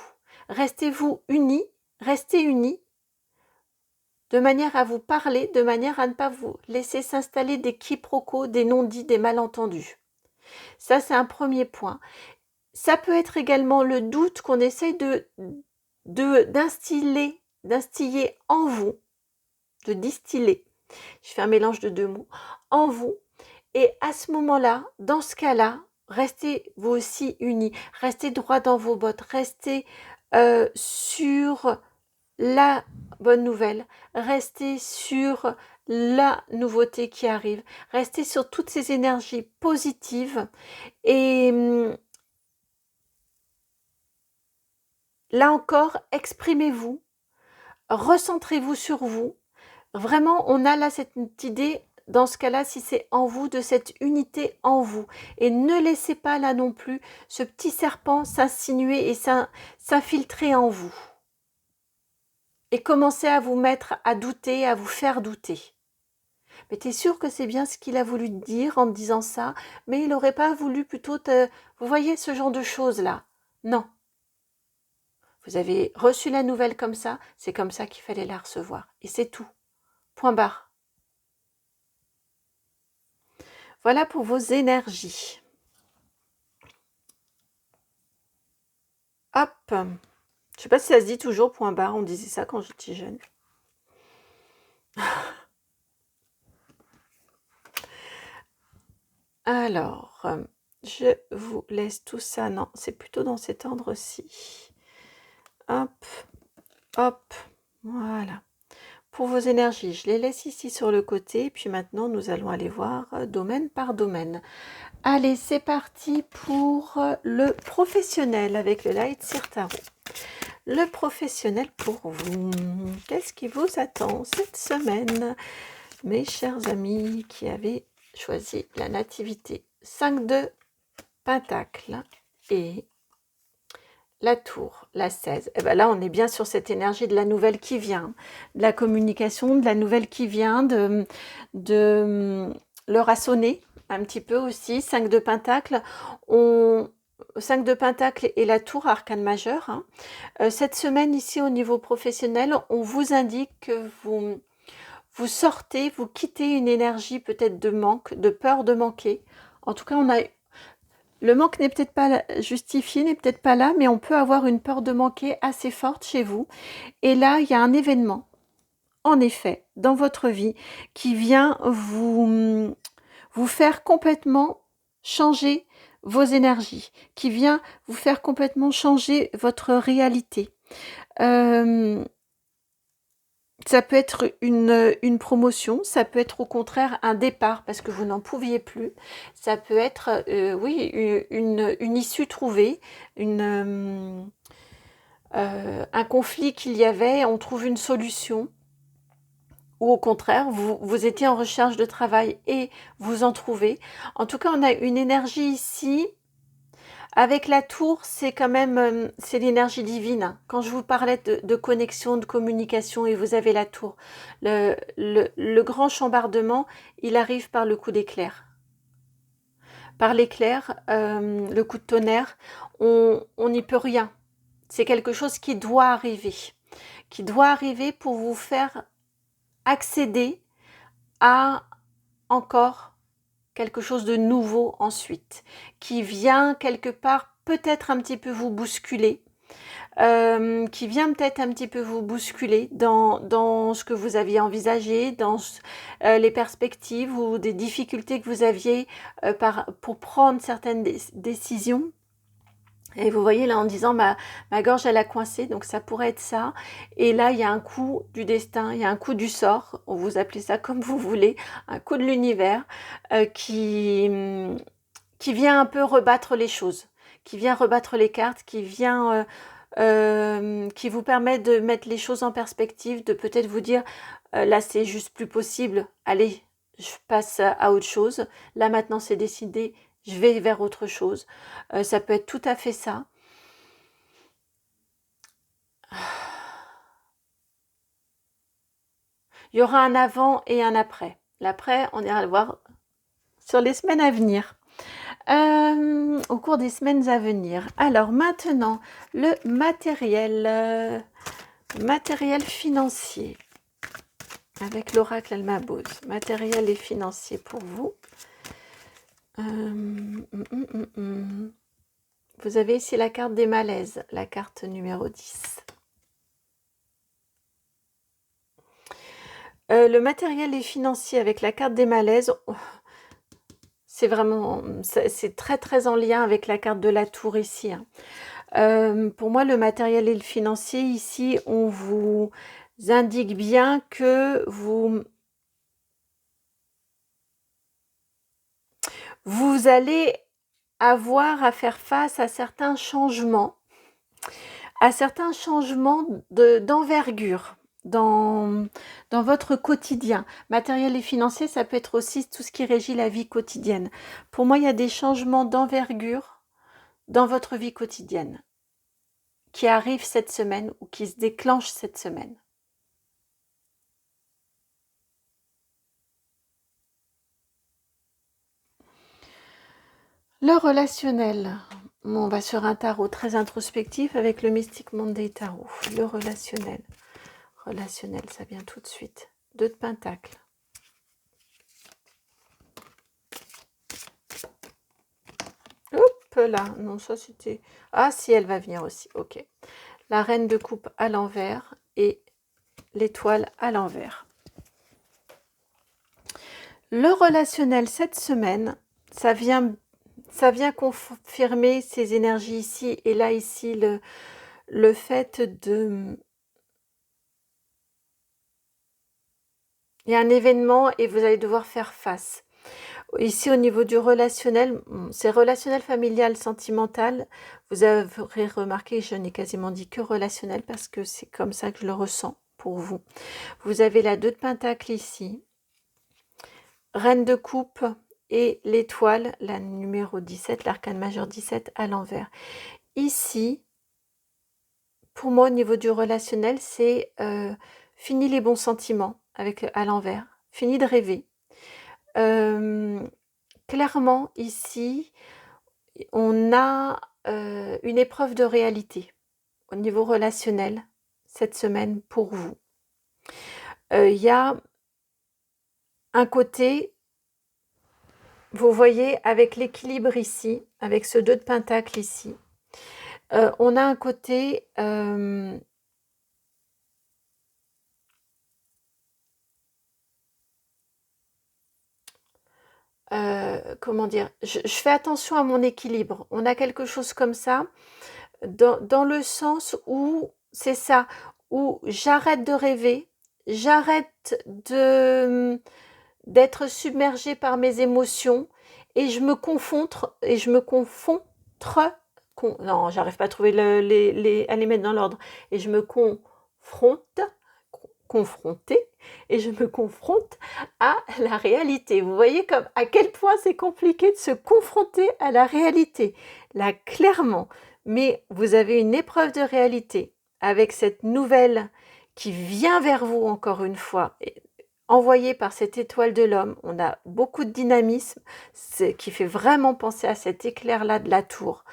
Restez-vous unis, restez unis, de manière à vous parler, de manière à ne pas vous laisser s'installer des quiproquos, des non-dits, des malentendus. Ça, c'est un premier point. Ça peut être également le doute qu'on essaye d'instiller en vous, de distiller. Je fais un mélange de deux mots, en vous. Et à ce moment-là, dans ce cas-là, restez vous aussi unis, restez droit dans vos bottes, restez sur la bonne nouvelle, restez sur la nouveauté qui arrive, restez sur toutes ces énergies positives et là encore, exprimez-vous, recentrez-vous sur vous. Vraiment, on a là cette idée, dans ce cas-là, si c'est en vous, de cette unité en vous. Et ne laissez pas là non plus ce petit serpent s'insinuer et s'infiltrer en vous. Et commencez à vous mettre à douter, à vous faire douter. Mais tu es sûr que c'est bien ce qu'il a voulu te dire en te disant ça, mais il n'aurait pas voulu plutôt te... Vous voyez ce genre de choses-là? Non. Vous avez reçu la nouvelle comme ça, c'est comme ça qu'il fallait la recevoir. Et c'est tout. Point barre. Voilà pour vos énergies. Hop. Je ne sais pas si ça se dit toujours point barre, on disait ça quand j'étais jeune. Alors, je vous laisse tout ça. Non, c'est plutôt dans cet ordre-ci. Hop, hop, voilà. Pour vos énergies, je les laisse ici sur le côté. Puis maintenant, nous allons aller voir domaine par domaine. Allez, c'est parti pour le professionnel avec le Light Seer Tarot. Le professionnel pour vous. Qu'est-ce qui vous attend cette semaine, mes chers amis qui avaient choisi la nativité? 5 de Pentacle et la tour, la 16. Et bien là, on est bien sur cette énergie de la nouvelle qui vient, de la communication, de la nouvelle qui vient, de leur a sonné un petit peu aussi. 5 de Pentacle, 5 de Pentacle et la tour, arcane majeur. Hein. Cette semaine, ici, au niveau professionnel, on vous indique que vous sortez, vous quittez une énergie peut-être de manque, de peur de manquer. En tout cas, le manque n'est peut-être pas justifié, n'est peut-être pas là, mais on peut avoir une peur de manquer assez forte chez vous. Et là, il y a un événement, en effet, dans votre vie, qui vient vous faire complètement changer vos énergies, qui vient vous faire complètement changer votre réalité. Ça peut être une promotion, ça peut être au contraire un départ parce que vous n'en pouviez plus. Ça peut être, oui, une issue trouvée, un conflit qu'il y avait, on trouve une solution. Ou au contraire, vous étiez en recherche de travail et vous en trouvez. En tout cas, on a une énergie ici. Avec la tour, c'est quand même, c'est l'énergie divine. Quand je vous parlais de connexion, de communication, et vous avez la tour, le grand chambardement, il arrive par le coup d'éclair. Par l'éclair, le coup de tonnerre, on n'y peut rien. C'est quelque chose qui doit arriver pour vous faire accéder à encore quelque chose de nouveau ensuite, qui vient quelque part peut-être un petit peu vous bousculer, qui vient peut-être un petit peu vous bousculer dans ce que vous aviez envisagé, dans les perspectives ou des difficultés que vous aviez pour prendre certaines décisions. Et vous voyez là en disant ma gorge elle a coincé, donc ça pourrait être ça. Et là il y a un coup du destin, il y a un coup du sort, vous appelez ça comme vous voulez, un coup de l'univers qui vient un peu rebattre les choses, qui vient rebattre les cartes, qui vient qui vous permet de mettre les choses en perspective, de peut-être vous dire là c'est juste plus possible, allez je passe à autre chose. Là maintenant c'est décidé, je vais vers autre chose. Ça peut être tout à fait ça. Il y aura un avant et un après. L'après, on ira le voir sur les semaines à venir. Au cours des semaines à venir. Alors maintenant, le matériel financier. Avec l'oracle Almabose. Matériel et financier pour vous. Vous avez ici la carte des malaises, la carte numéro 10. Le matériel et financier avec la carte des malaises, c'est vraiment, c'est très très en lien avec la carte de la tour ici. Pour moi, le matériel et le financier ici, on vous indique bien que vous allez avoir à faire face à certains changements d'envergure dans votre quotidien. Matériel et financier, ça peut être aussi tout ce qui régit la vie quotidienne. Pour moi, il y a des changements d'envergure dans votre vie quotidienne qui arrivent cette semaine ou qui se déclenchent cette semaine. Le relationnel. On va sur un tarot très introspectif avec le Mystic Monday Tarot. Le relationnel. Relationnel, ça vient tout de suite. 2 de Pentacles. Hop là, non, ça c'était... Ah, si, elle va venir aussi, ok. La reine de coupe à l'envers et l'étoile à l'envers. Le relationnel cette semaine, ça vient confirmer ces énergies ici et là ici, le fait de... Il y a un événement et vous allez devoir faire face. Ici, au niveau du relationnel, c'est relationnel, familial, sentimental. Vous aurez remarqué, je n'ai quasiment dit que relationnel parce que c'est comme ça que je le ressens pour vous. Vous avez la 2 de Pentacles ici, reine de coupe et l'étoile, la numéro 17, l'arcane majeur 17 à l'envers. Ici, pour moi, au niveau du relationnel, c'est fini les bons sentiments avec à l'envers, fini de rêver. Clairement, ici, on a une épreuve de réalité au niveau relationnel cette semaine pour vous. Il y a un côté, vous voyez, avec l'équilibre ici, avec ce 2 de Pentacle ici, on a un côté... comment dire, je fais attention à mon équilibre. On a quelque chose comme ça, dans le sens où, c'est ça, où j'arrête de rêver, j'arrête d'être submergée par mes émotions et je me non, j'arrive pas à trouver à les mettre dans l'ordre, et je me confronter et je me confronte à la réalité. Vous voyez comme à quel point c'est compliqué de se confronter à la réalité. Là, clairement, mais vous avez une épreuve de réalité avec cette nouvelle qui vient vers vous encore une fois, envoyée par cette étoile de l'homme. On a beaucoup de dynamisme, qui fait vraiment penser à cet éclair-là de la tour.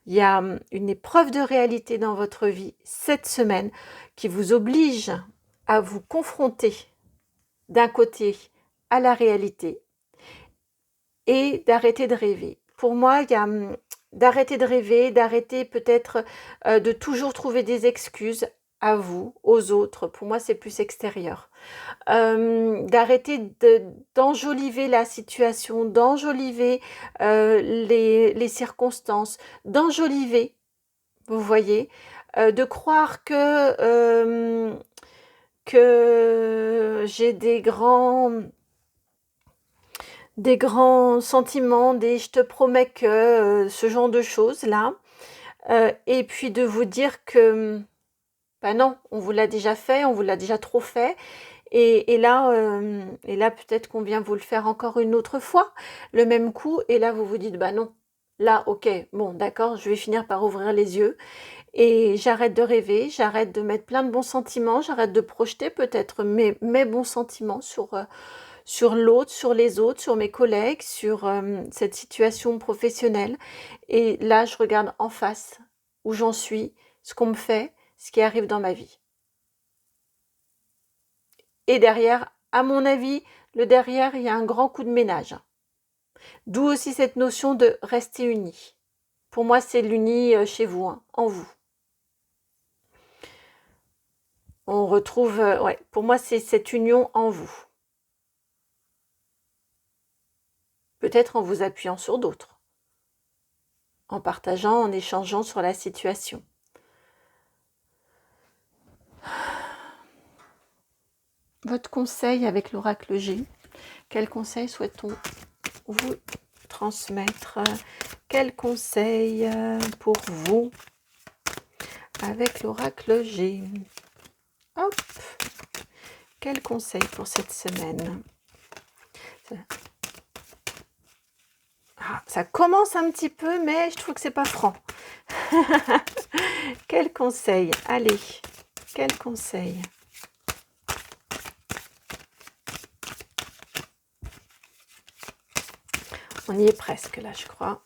Il y a une épreuve de réalité dans votre vie cette semaine qui vous oblige à vous confronter d'un côté à la réalité et d'arrêter de rêver. Pour moi, il y a d'arrêter de rêver, d'arrêter peut-être de toujours trouver des excuses à vous, aux autres. Pour moi, c'est plus extérieur. D'arrêter d'enjoliver la situation, d'enjoliver les circonstances, d'enjoliver, vous voyez, de croire que j'ai des grands sentiments, je te promets que, ce genre de choses là, et puis de vous dire que, bah non, on vous l'a déjà fait, on vous l'a déjà trop fait, Et là peut-être qu'on vient vous le faire encore une autre fois, le même coup, et là vous vous dites, bah non, là, ok, bon, d'accord, je vais finir par ouvrir les yeux, et j'arrête de rêver, j'arrête de mettre plein de bons sentiments, j'arrête de projeter peut-être mes bons sentiments sur l'autre, sur les autres, sur mes collègues, sur cette situation professionnelle. Et là, je regarde en face où j'en suis, ce qu'on me fait, ce qui arrive dans ma vie. Et derrière, à mon avis, le derrière, il y a un grand coup de ménage. D'où aussi cette notion de rester uni. Pour moi, c'est l'uni chez vous, hein, en vous. On retrouve, ouais, pour moi, c'est cette union en vous. Peut-être en vous appuyant sur d'autres, en partageant, en échangeant sur la situation. Votre conseil avec l'oracle G, quel conseil souhaitons vous transmettre? Quel conseil pour vous avec l'oracle G? Hop, quel conseil pour cette semaine? Ça commence un petit peu, mais je trouve que c'est pas franc. Quel conseil? Allez, quel conseil? On y est presque là, je crois.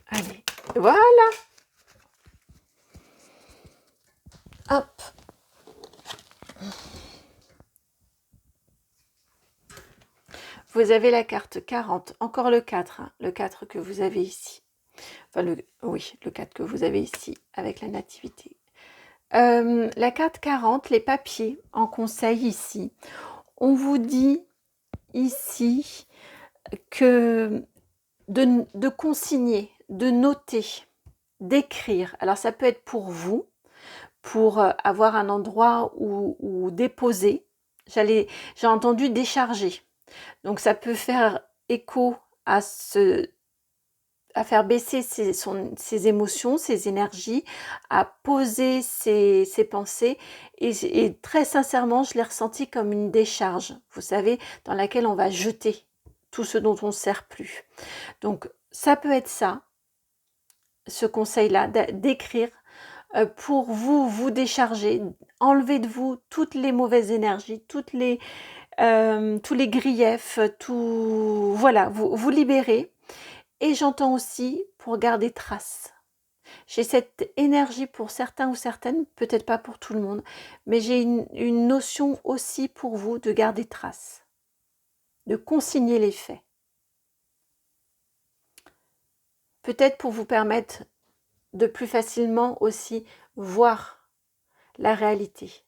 Allez, voilà. Hop. Vous avez la carte 40, encore le 4, hein, le 4 que vous avez ici. Enfin, le 4 que vous avez ici avec la nativité. La carte 40, les papiers en conseil ici. On vous dit ici que de consigner, de noter, d'écrire. Alors ça peut être pour vous, pour avoir un endroit où déposer. J'ai entendu décharger. Donc ça peut faire écho à faire baisser ses émotions, ses énergies, à poser ses pensées. Et très sincèrement, je l'ai ressenti comme une décharge, vous savez, dans laquelle on va jeter tout ce dont on ne sert plus. Donc ça peut être ça, ce conseil-là, d'écrire pour vous décharger, enlever de vous toutes les mauvaises énergies, tous les griefs, voilà, vous libérer. Et j'entends aussi pour garder trace. J'ai cette énergie pour certains ou certaines, peut-être pas pour tout le monde, mais j'ai une notion aussi pour vous de garder trace, de consigner les faits. Peut-être pour vous permettre de plus facilement aussi voir la réalité.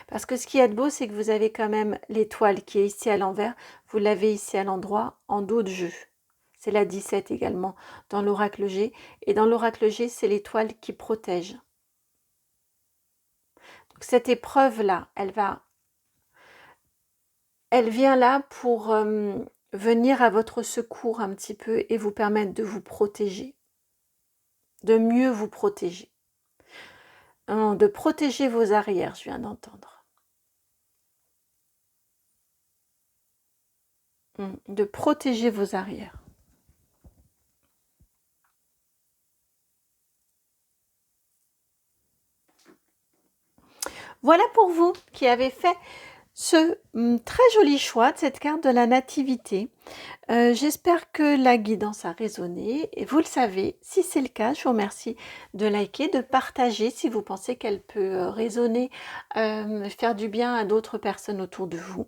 Parce que ce qui est beau, c'est que vous avez quand même l'étoile qui est ici à l'envers, vous l'avez ici à l'endroit, en dos de jeu. C'est la 17 également dans l'oracle G. Et dans l'oracle G, c'est l'étoile qui protège. Donc cette épreuve-là, elle vient là pour venir à votre secours un petit peu et vous permettre de vous protéger, de mieux vous protéger. De protéger vos arrières, je viens d'entendre. De protéger vos arrières. Voilà pour vous qui avez fait ce très joli choix de cette carte de la nativité. J'espère que la guidance a résonné et vous le savez, si c'est le cas, je vous remercie de liker, de partager si vous pensez qu'elle peut résonner, faire du bien à d'autres personnes autour de vous.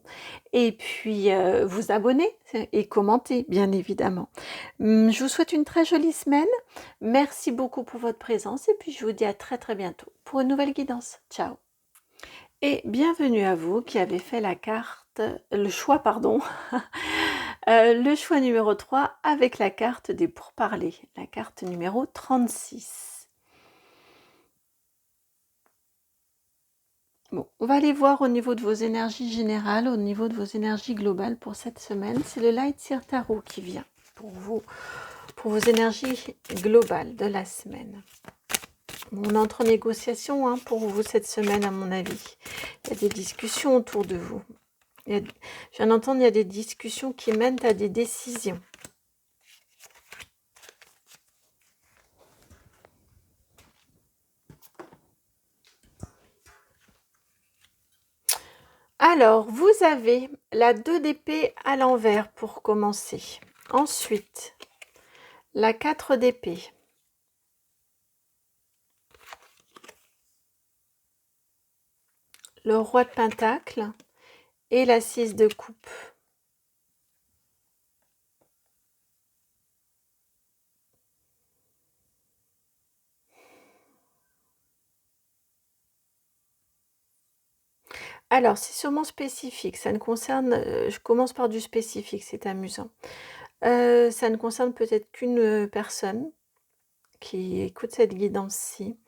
Et puis vous abonner et commenter bien évidemment. Je vous souhaite une très jolie semaine. Merci beaucoup pour votre présence et puis je vous dis à très très bientôt pour une nouvelle guidance. Ciao. Et bienvenue à vous qui avez fait le choix numéro 3 avec la carte des pourparlers, la carte numéro 36. Bon, on va aller voir au niveau de vos énergies générales, au niveau de vos énergies globales pour cette semaine. C'est le Light Seer Tarot qui vient pour vous, pour vos énergies globales de la semaine. On entre en négociation hein, pour vous cette semaine, à mon avis. Il y a des discussions autour de vous. Je viens d'entendre, il y a des discussions qui mènent à des décisions. Alors, vous avez la 2 d'épée à l'envers pour commencer. Ensuite, la 4 d'épée. Le roi de pentacle et la 6 de coupe. Alors, c'est sûrement spécifique. Ça ne concerne, je commence par du spécifique, c'est amusant. Ça ne concerne peut-être qu'une personne qui écoute cette guidance-ci.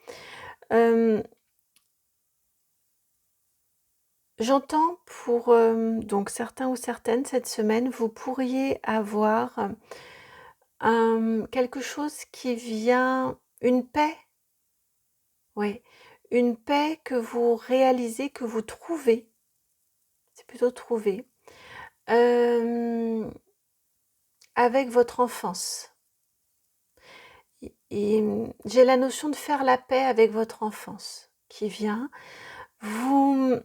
J'entends pour donc certains ou certaines cette semaine, vous pourriez avoir quelque chose qui vient, une paix, oui, une paix que vous réalisez, que vous trouvez, c'est plutôt trouver, avec votre enfance. Et j'ai la notion de faire la paix avec votre enfance qui vient. Vous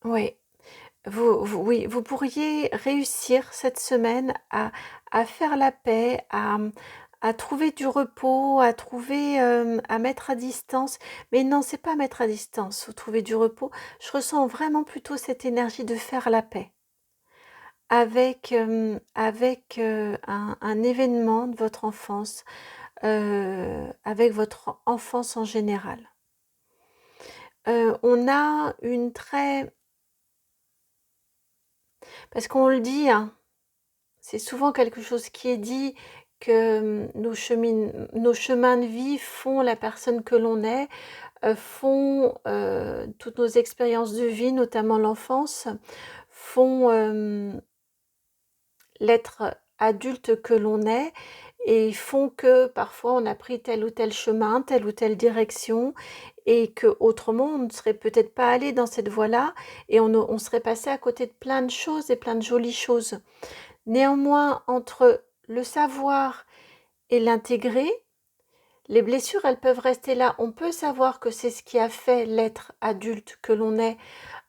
oui, oui, vous pourriez réussir cette semaine à faire la paix, à trouver du repos, à trouver, à mettre à distance. Mais non, c'est pas mettre à distance ou trouver du repos. Je ressens vraiment plutôt cette énergie de faire la paix avec, un événement de votre enfance, avec votre enfance en général. On a une très... Parce qu'on le dit, hein, c'est souvent quelque chose qui est dit, que nos chemins de vie font la personne que l'on est, font toutes nos expériences de vie, notamment l'enfance, font l'être adulte que l'on est, et font que parfois on a pris tel ou tel chemin, telle ou telle direction, et que autrement on ne serait peut-être pas allé dans cette voie-là, et on serait passé à côté de plein de choses et plein de jolies choses. Néanmoins, entre le savoir et l'intégrer, les blessures, elles peuvent rester là. On peut savoir que c'est ce qui a fait l'être adulte que l'on est,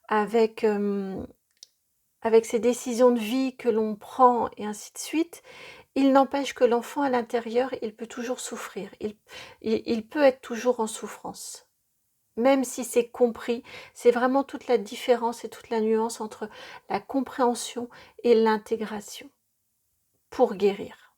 avec, avec ces décisions de vie que l'on prend et ainsi de suite. Il n'empêche que l'enfant à l'intérieur, il peut toujours souffrir. Il peut être toujours en souffrance. Même si c'est compris, c'est vraiment toute la différence et toute la nuance entre la compréhension et l'intégration pour guérir.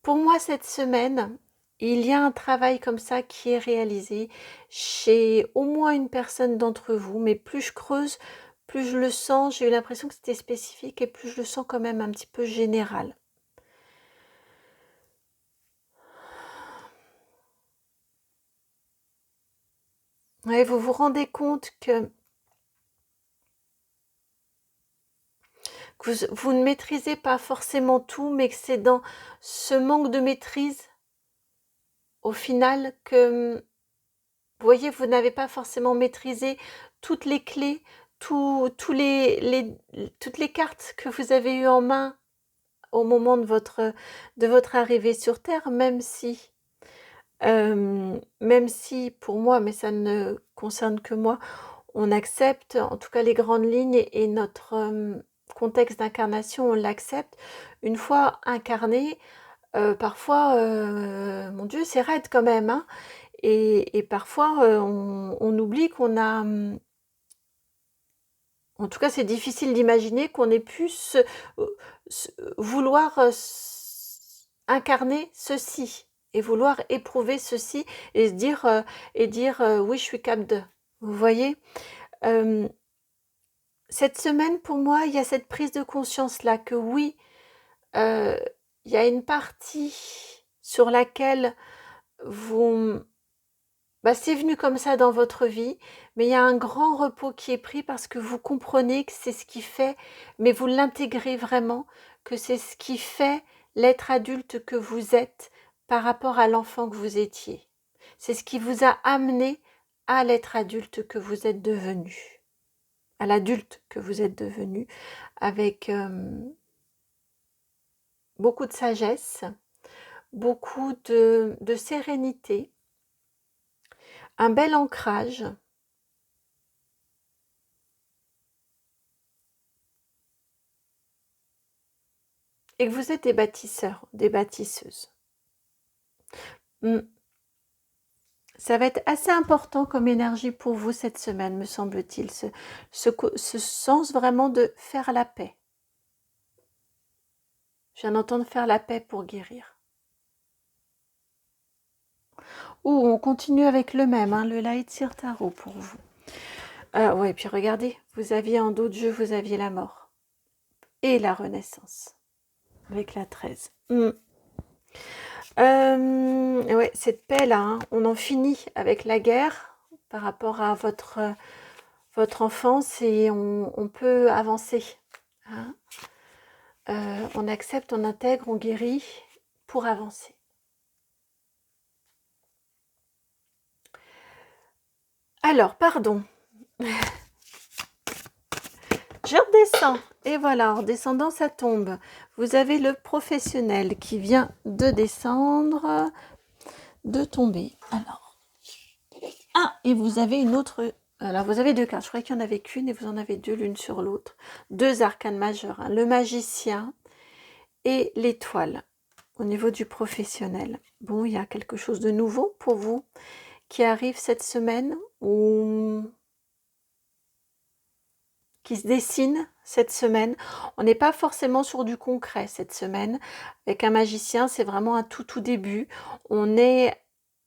Pour moi, cette semaine, il y a un travail comme ça qui est réalisé chez au moins une personne d'entre vous, mais plus je creuse, plus je le sens, j'ai eu l'impression que c'était spécifique et plus je le sens quand même un petit peu général. Ouais, vous vous rendez compte que vous ne maîtrisez pas forcément tout, mais que c'est dans ce manque de maîtrise, au final, que, vous voyez, vous n'avez pas forcément maîtrisé toutes les clés, toutes les cartes que vous avez eues en main au moment de votre arrivée sur Terre, même si pour moi, mais ça ne concerne que moi, on accepte, en tout cas les grandes lignes et notre contexte d'incarnation, on l'accepte. Une fois incarné, parfois, mon Dieu, c'est raide quand même, hein, et parfois, on oublie qu'on a... En tout cas, c'est difficile d'imaginer qu'on ait pu vouloir incarner ceci et vouloir éprouver ceci et se dire, oui, je suis capable de. Vous voyez, cette semaine, pour moi, il y a cette prise de conscience-là que oui, il y a une partie sur laquelle vous bah, c'est venu comme ça dans votre vie, mais il y a un grand repos qui est pris parce que vous comprenez que c'est ce qui fait, mais vous l'intégrez vraiment, que c'est ce qui fait l'être adulte que vous êtes par rapport à l'enfant que vous étiez. C'est ce qui vous a amené à l'être adulte que vous êtes devenu, à l'adulte que vous êtes devenu, avec beaucoup de sagesse, beaucoup de sérénité, un bel ancrage. Et que vous êtes des bâtisseurs, des bâtisseuses. Ça va être assez important comme énergie pour vous cette semaine, me semble-t-il, ce sens vraiment de faire la paix. Je viens d'entendre faire la paix pour guérir. Ou on continue avec le même, hein, le Light Seer Tarot pour vous. Ouais, puis regardez, vous aviez en dos de jeu, vous aviez la mort. Et la renaissance, avec la 13. Ouais, cette paix-là, hein, on en finit avec la guerre par rapport à votre enfance et on peut avancer. Hein. On accepte, on intègre, on guérit pour avancer. Alors, pardon. Je redescends. Et voilà, en descendant, ça tombe. Vous avez le professionnel qui vient de descendre, de tomber. Alors. Ah, et vous avez une autre... Alors, vous avez deux cartes. Je croyais qu'il n'y en avait qu'une et vous en avez deux l'une sur l'autre. Deux arcanes majeurs. Hein. Le magicien et l'étoile au niveau du professionnel. Bon, il y a quelque chose de nouveau pour vous qui arrive cette semaine ou qui se dessine cette semaine. On n'est pas forcément sur du concret cette semaine. Avec un magicien, c'est vraiment un tout début. On est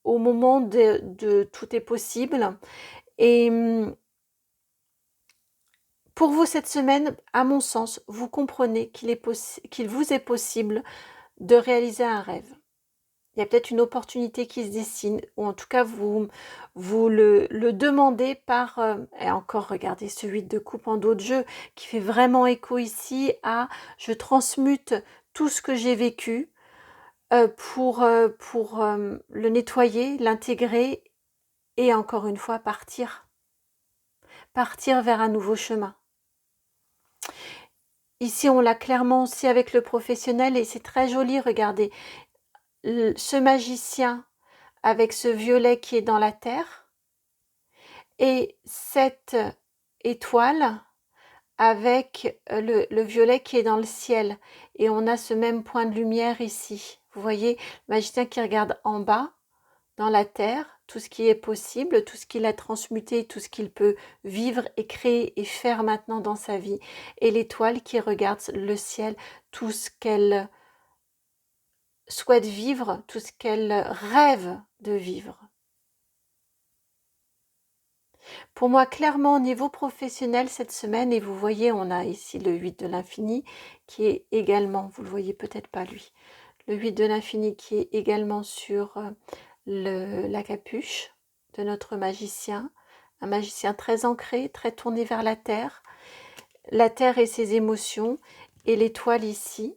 au moment de tout est possible. Et pour vous cette semaine, à mon sens, vous comprenez qu'il vous est possible de réaliser un rêve. Il y a peut-être une opportunité qui se dessine, ou en tout cas vous le demandez par, et encore regardez ce 8 de coupe en dos de jeu, qui fait vraiment écho ici à je transmute tout ce que j'ai vécu pour le nettoyer, l'intégrer et encore une fois partir vers un nouveau chemin. Ici on l'a clairement aussi avec le professionnel et c'est très joli, regardez, ce magicien avec ce violet qui est dans la terre et cette étoile avec le violet qui est dans le ciel. Et on a ce même point de lumière ici. Vous voyez, le magicien qui regarde en bas, dans la terre, tout ce qui est possible, tout ce qu'il a transmuté, tout ce qu'il peut vivre et créer et faire maintenant dans sa vie. Et l'étoile qui regarde le ciel, tout ce qu'elle souhaite vivre, tout ce qu'elle rêve de vivre. Pour moi, clairement, au niveau professionnel, cette semaine, et vous voyez, on a ici le 8 de l'infini, qui est également, vous le voyez peut-être pas lui, le 8 de l'infini qui est également sur la capuche de notre magicien, un magicien très ancré, très tourné vers la terre et ses émotions, et l'étoile ici,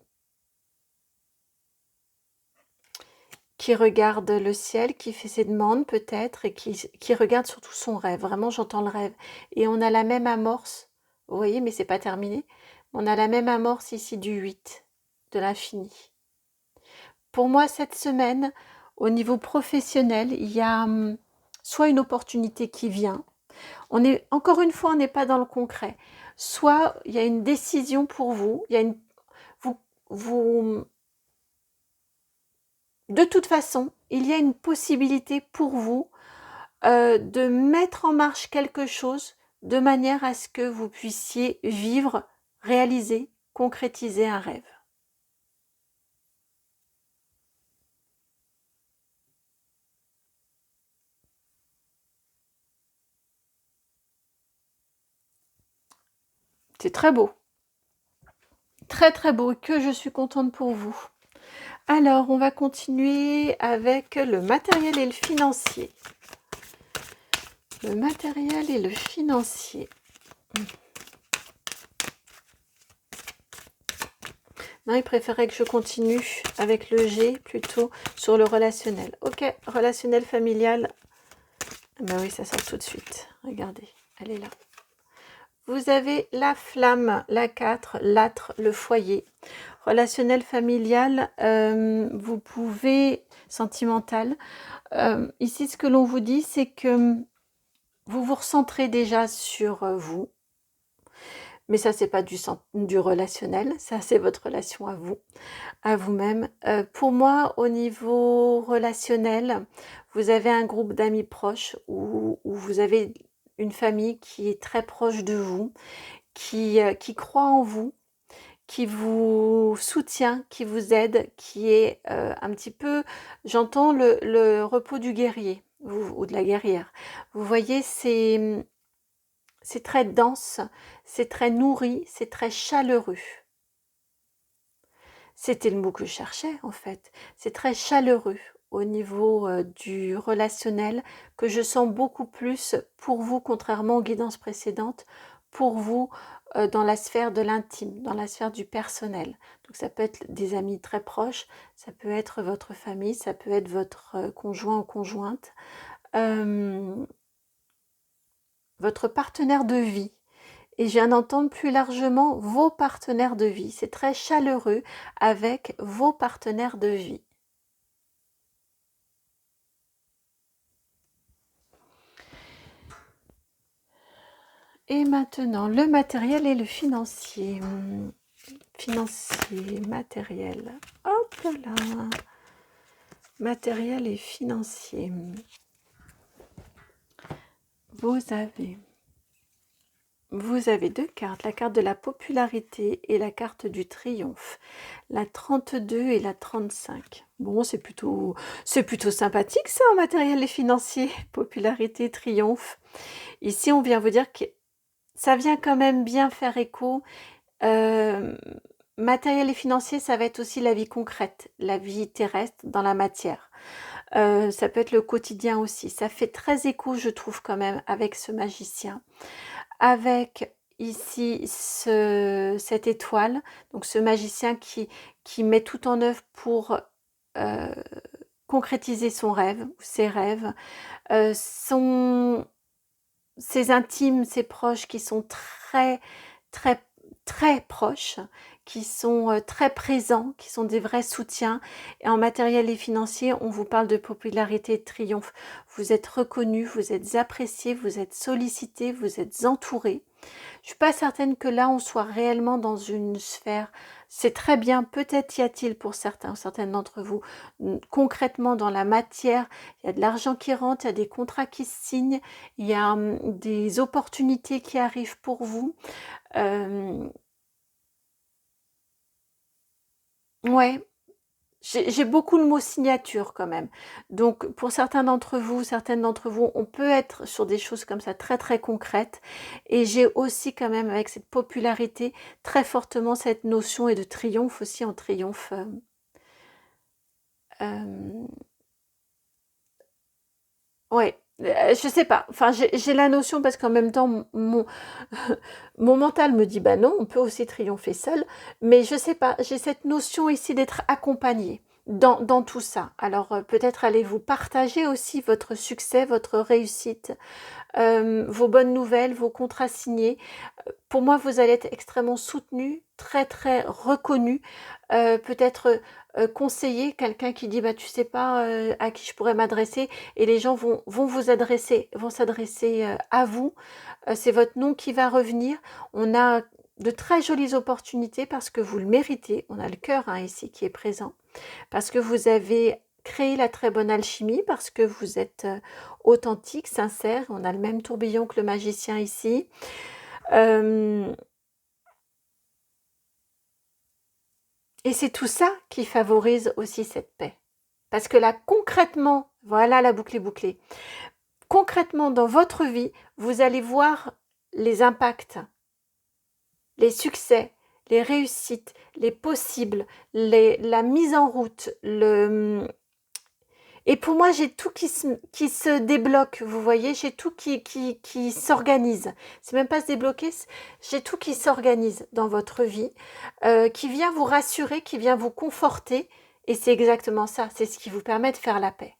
qui regarde le ciel, qui fait ses demandes peut-être, et qui regarde surtout son rêve. Vraiment, j'entends le rêve. Et on a la même amorce, vous voyez, mais c'est pas terminé. On a la même amorce ici du 8, de l'infini. Pour moi, cette semaine, au niveau professionnel, il y a soit une opportunité qui vient. Encore une fois, on n'est pas dans le concret. Soit il y a une décision pour vous. Il y a de toute façon, il y a une possibilité pour vous de mettre en marche quelque chose de manière à ce que vous puissiez vivre, réaliser, concrétiser un rêve. C'est très beau. Très beau et que je suis contente pour vous. Alors, on va continuer avec le matériel et le financier. Le matériel et le financier. Non, il préférait que je continue avec le G plutôt sur le relationnel. Ok, relationnel familial. Ben oui, ça sort tout de suite. Regardez, elle est là. Vous avez la flamme, la 4, l'âtre, le foyer. Relationnel familial, vous pouvez, sentimental. Ici, ce que l'on vous dit, c'est que vous vous recentrez déjà sur vous. Mais ça, c'est pas du relationnel, ça, c'est votre relation à vous-même. Pour moi, au niveau relationnel, vous avez un groupe d'amis proches où vous avez une famille qui est très proche de vous, qui croit en vous, qui vous soutient, qui vous aide, qui est un petit peu, j'entends le repos du guerrier ou de la guerrière. Vous voyez, c'est très dense, c'est très nourri, c'est très chaleureux. C'était le mot que je cherchais en fait. C'est très chaleureux au niveau du relationnel que je sens beaucoup plus pour vous, contrairement aux guidances précédentes, pour vous dans la sphère de l'intime, dans la sphère du personnel. Donc ça peut être des amis très proches, ça peut être votre famille, ça peut être votre conjoint ou conjointe, votre partenaire de vie. Et je viens d'entendre plus largement vos partenaires de vie. C'est très chaleureux avec vos partenaires de vie. Et maintenant, le matériel et le financier. Financier, matériel. Hop là. Matériel et financier. Vous avez deux cartes, la carte de la popularité et la carte du triomphe, la 32 et la 35. Bon, c'est plutôt sympathique ça en matériel et financier, popularité, triomphe. Ici, on vient vous dire que ça vient quand même bien faire écho. Matériel et financier, ça va être aussi la vie concrète, la vie terrestre dans la matière. Ça peut être le quotidien aussi. Ça fait très écho, je trouve quand même, avec ce magicien. Avec ici cette étoile, donc ce magicien qui met tout en œuvre pour concrétiser son rêve ou ses rêves, ses intimes, ses proches qui sont très très très proches, qui sont très présents, qui sont des vrais soutiens. Et en matériel et financier, on vous parle de popularité et de triomphe. Vous êtes reconnu, vous êtes apprécié, vous êtes sollicité, vous êtes entouré. Je suis pas certaine que là, on soit réellement dans une sphère. C'est très bien, peut-être y a-t-il pour certains, certaines d'entre vous, concrètement dans la matière, il y a de l'argent qui rentre, il y a des contrats qui se signent, il y a des opportunités qui arrivent pour vous. Ouais, j'ai beaucoup le mot signature quand même. Donc pour certains d'entre vous, certaines d'entre vous, on peut être sur des choses comme ça très très concrètes. Et j'ai aussi quand même avec cette popularité très fortement cette notion et de triomphe aussi en triomphe. Ouais, je sais pas. Enfin, j'ai la notion parce qu'en même temps, mon mental me dit bah non, on peut aussi triompher seul. Mais je sais pas. J'ai cette notion ici d'être accompagné dans tout ça. Alors peut-être allez-vous partager aussi votre succès, votre réussite, vos bonnes nouvelles, vos contrats signés. Pour moi, vous allez être extrêmement soutenu, très très reconnu, peut-être conseiller, quelqu'un qui dit bah tu sais pas à qui je pourrais m'adresser et les gens vont vont s'adresser à vous. C'est votre nom qui va revenir. On a de très jolies opportunités parce que vous le méritez. On a le cœur ici qui est présent parce que vous avez créé la très bonne alchimie, parce que vous êtes authentique, sincère. On a le même tourbillon que le magicien ici. Et c'est tout ça qui favorise aussi cette paix. Parce que là, concrètement, voilà, la boucle est bouclée. Concrètement, dans votre vie, vous allez voir les impacts, les succès, les réussites, les possibles, la mise en route, Et pour moi, j'ai tout qui se débloque, vous voyez, j'ai tout qui s'organise. C'est même pas se débloquer, j'ai tout qui s'organise dans votre vie, qui vient vous rassurer, qui vient vous conforter. Et c'est exactement ça, c'est ce qui vous permet de faire la paix.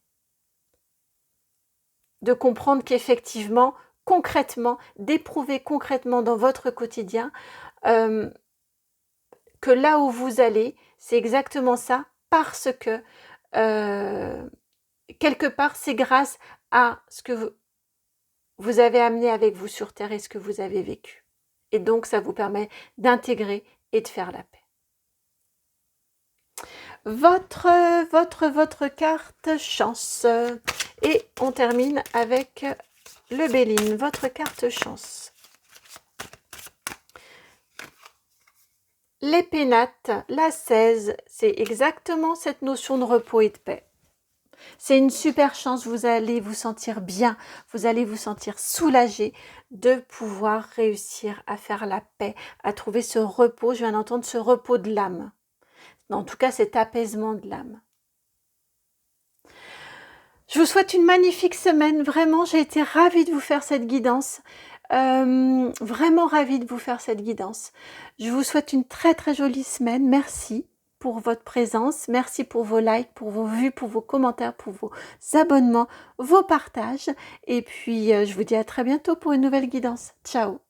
De comprendre qu'effectivement, concrètement, d'éprouver concrètement dans votre quotidien, que là où vous allez, c'est exactement ça, parce que quelque part, c'est grâce à ce que vous avez amené avec vous sur Terre et ce que vous avez vécu. Et donc, ça vous permet d'intégrer et de faire la paix. Votre carte chance. Et on termine avec le Béline, votre carte chance. Les pénates, la 16, c'est exactement cette notion de repos et de paix. C'est une super chance, vous allez vous sentir bien, vous allez vous sentir soulagé de pouvoir réussir à faire la paix, à trouver ce repos, je viens d'entendre ce repos de l'âme. En tout cas, cet apaisement de l'âme. Je vous souhaite une magnifique semaine, vraiment, j'ai été ravie de vous faire cette guidance. Vraiment ravie de vous faire cette guidance. Je vous souhaite une très très jolie semaine, merci pour votre présence, merci pour vos likes, pour vos vues, pour vos commentaires, pour vos abonnements, vos partages. Et puis, je vous dis à très bientôt pour une nouvelle guidance. Ciao!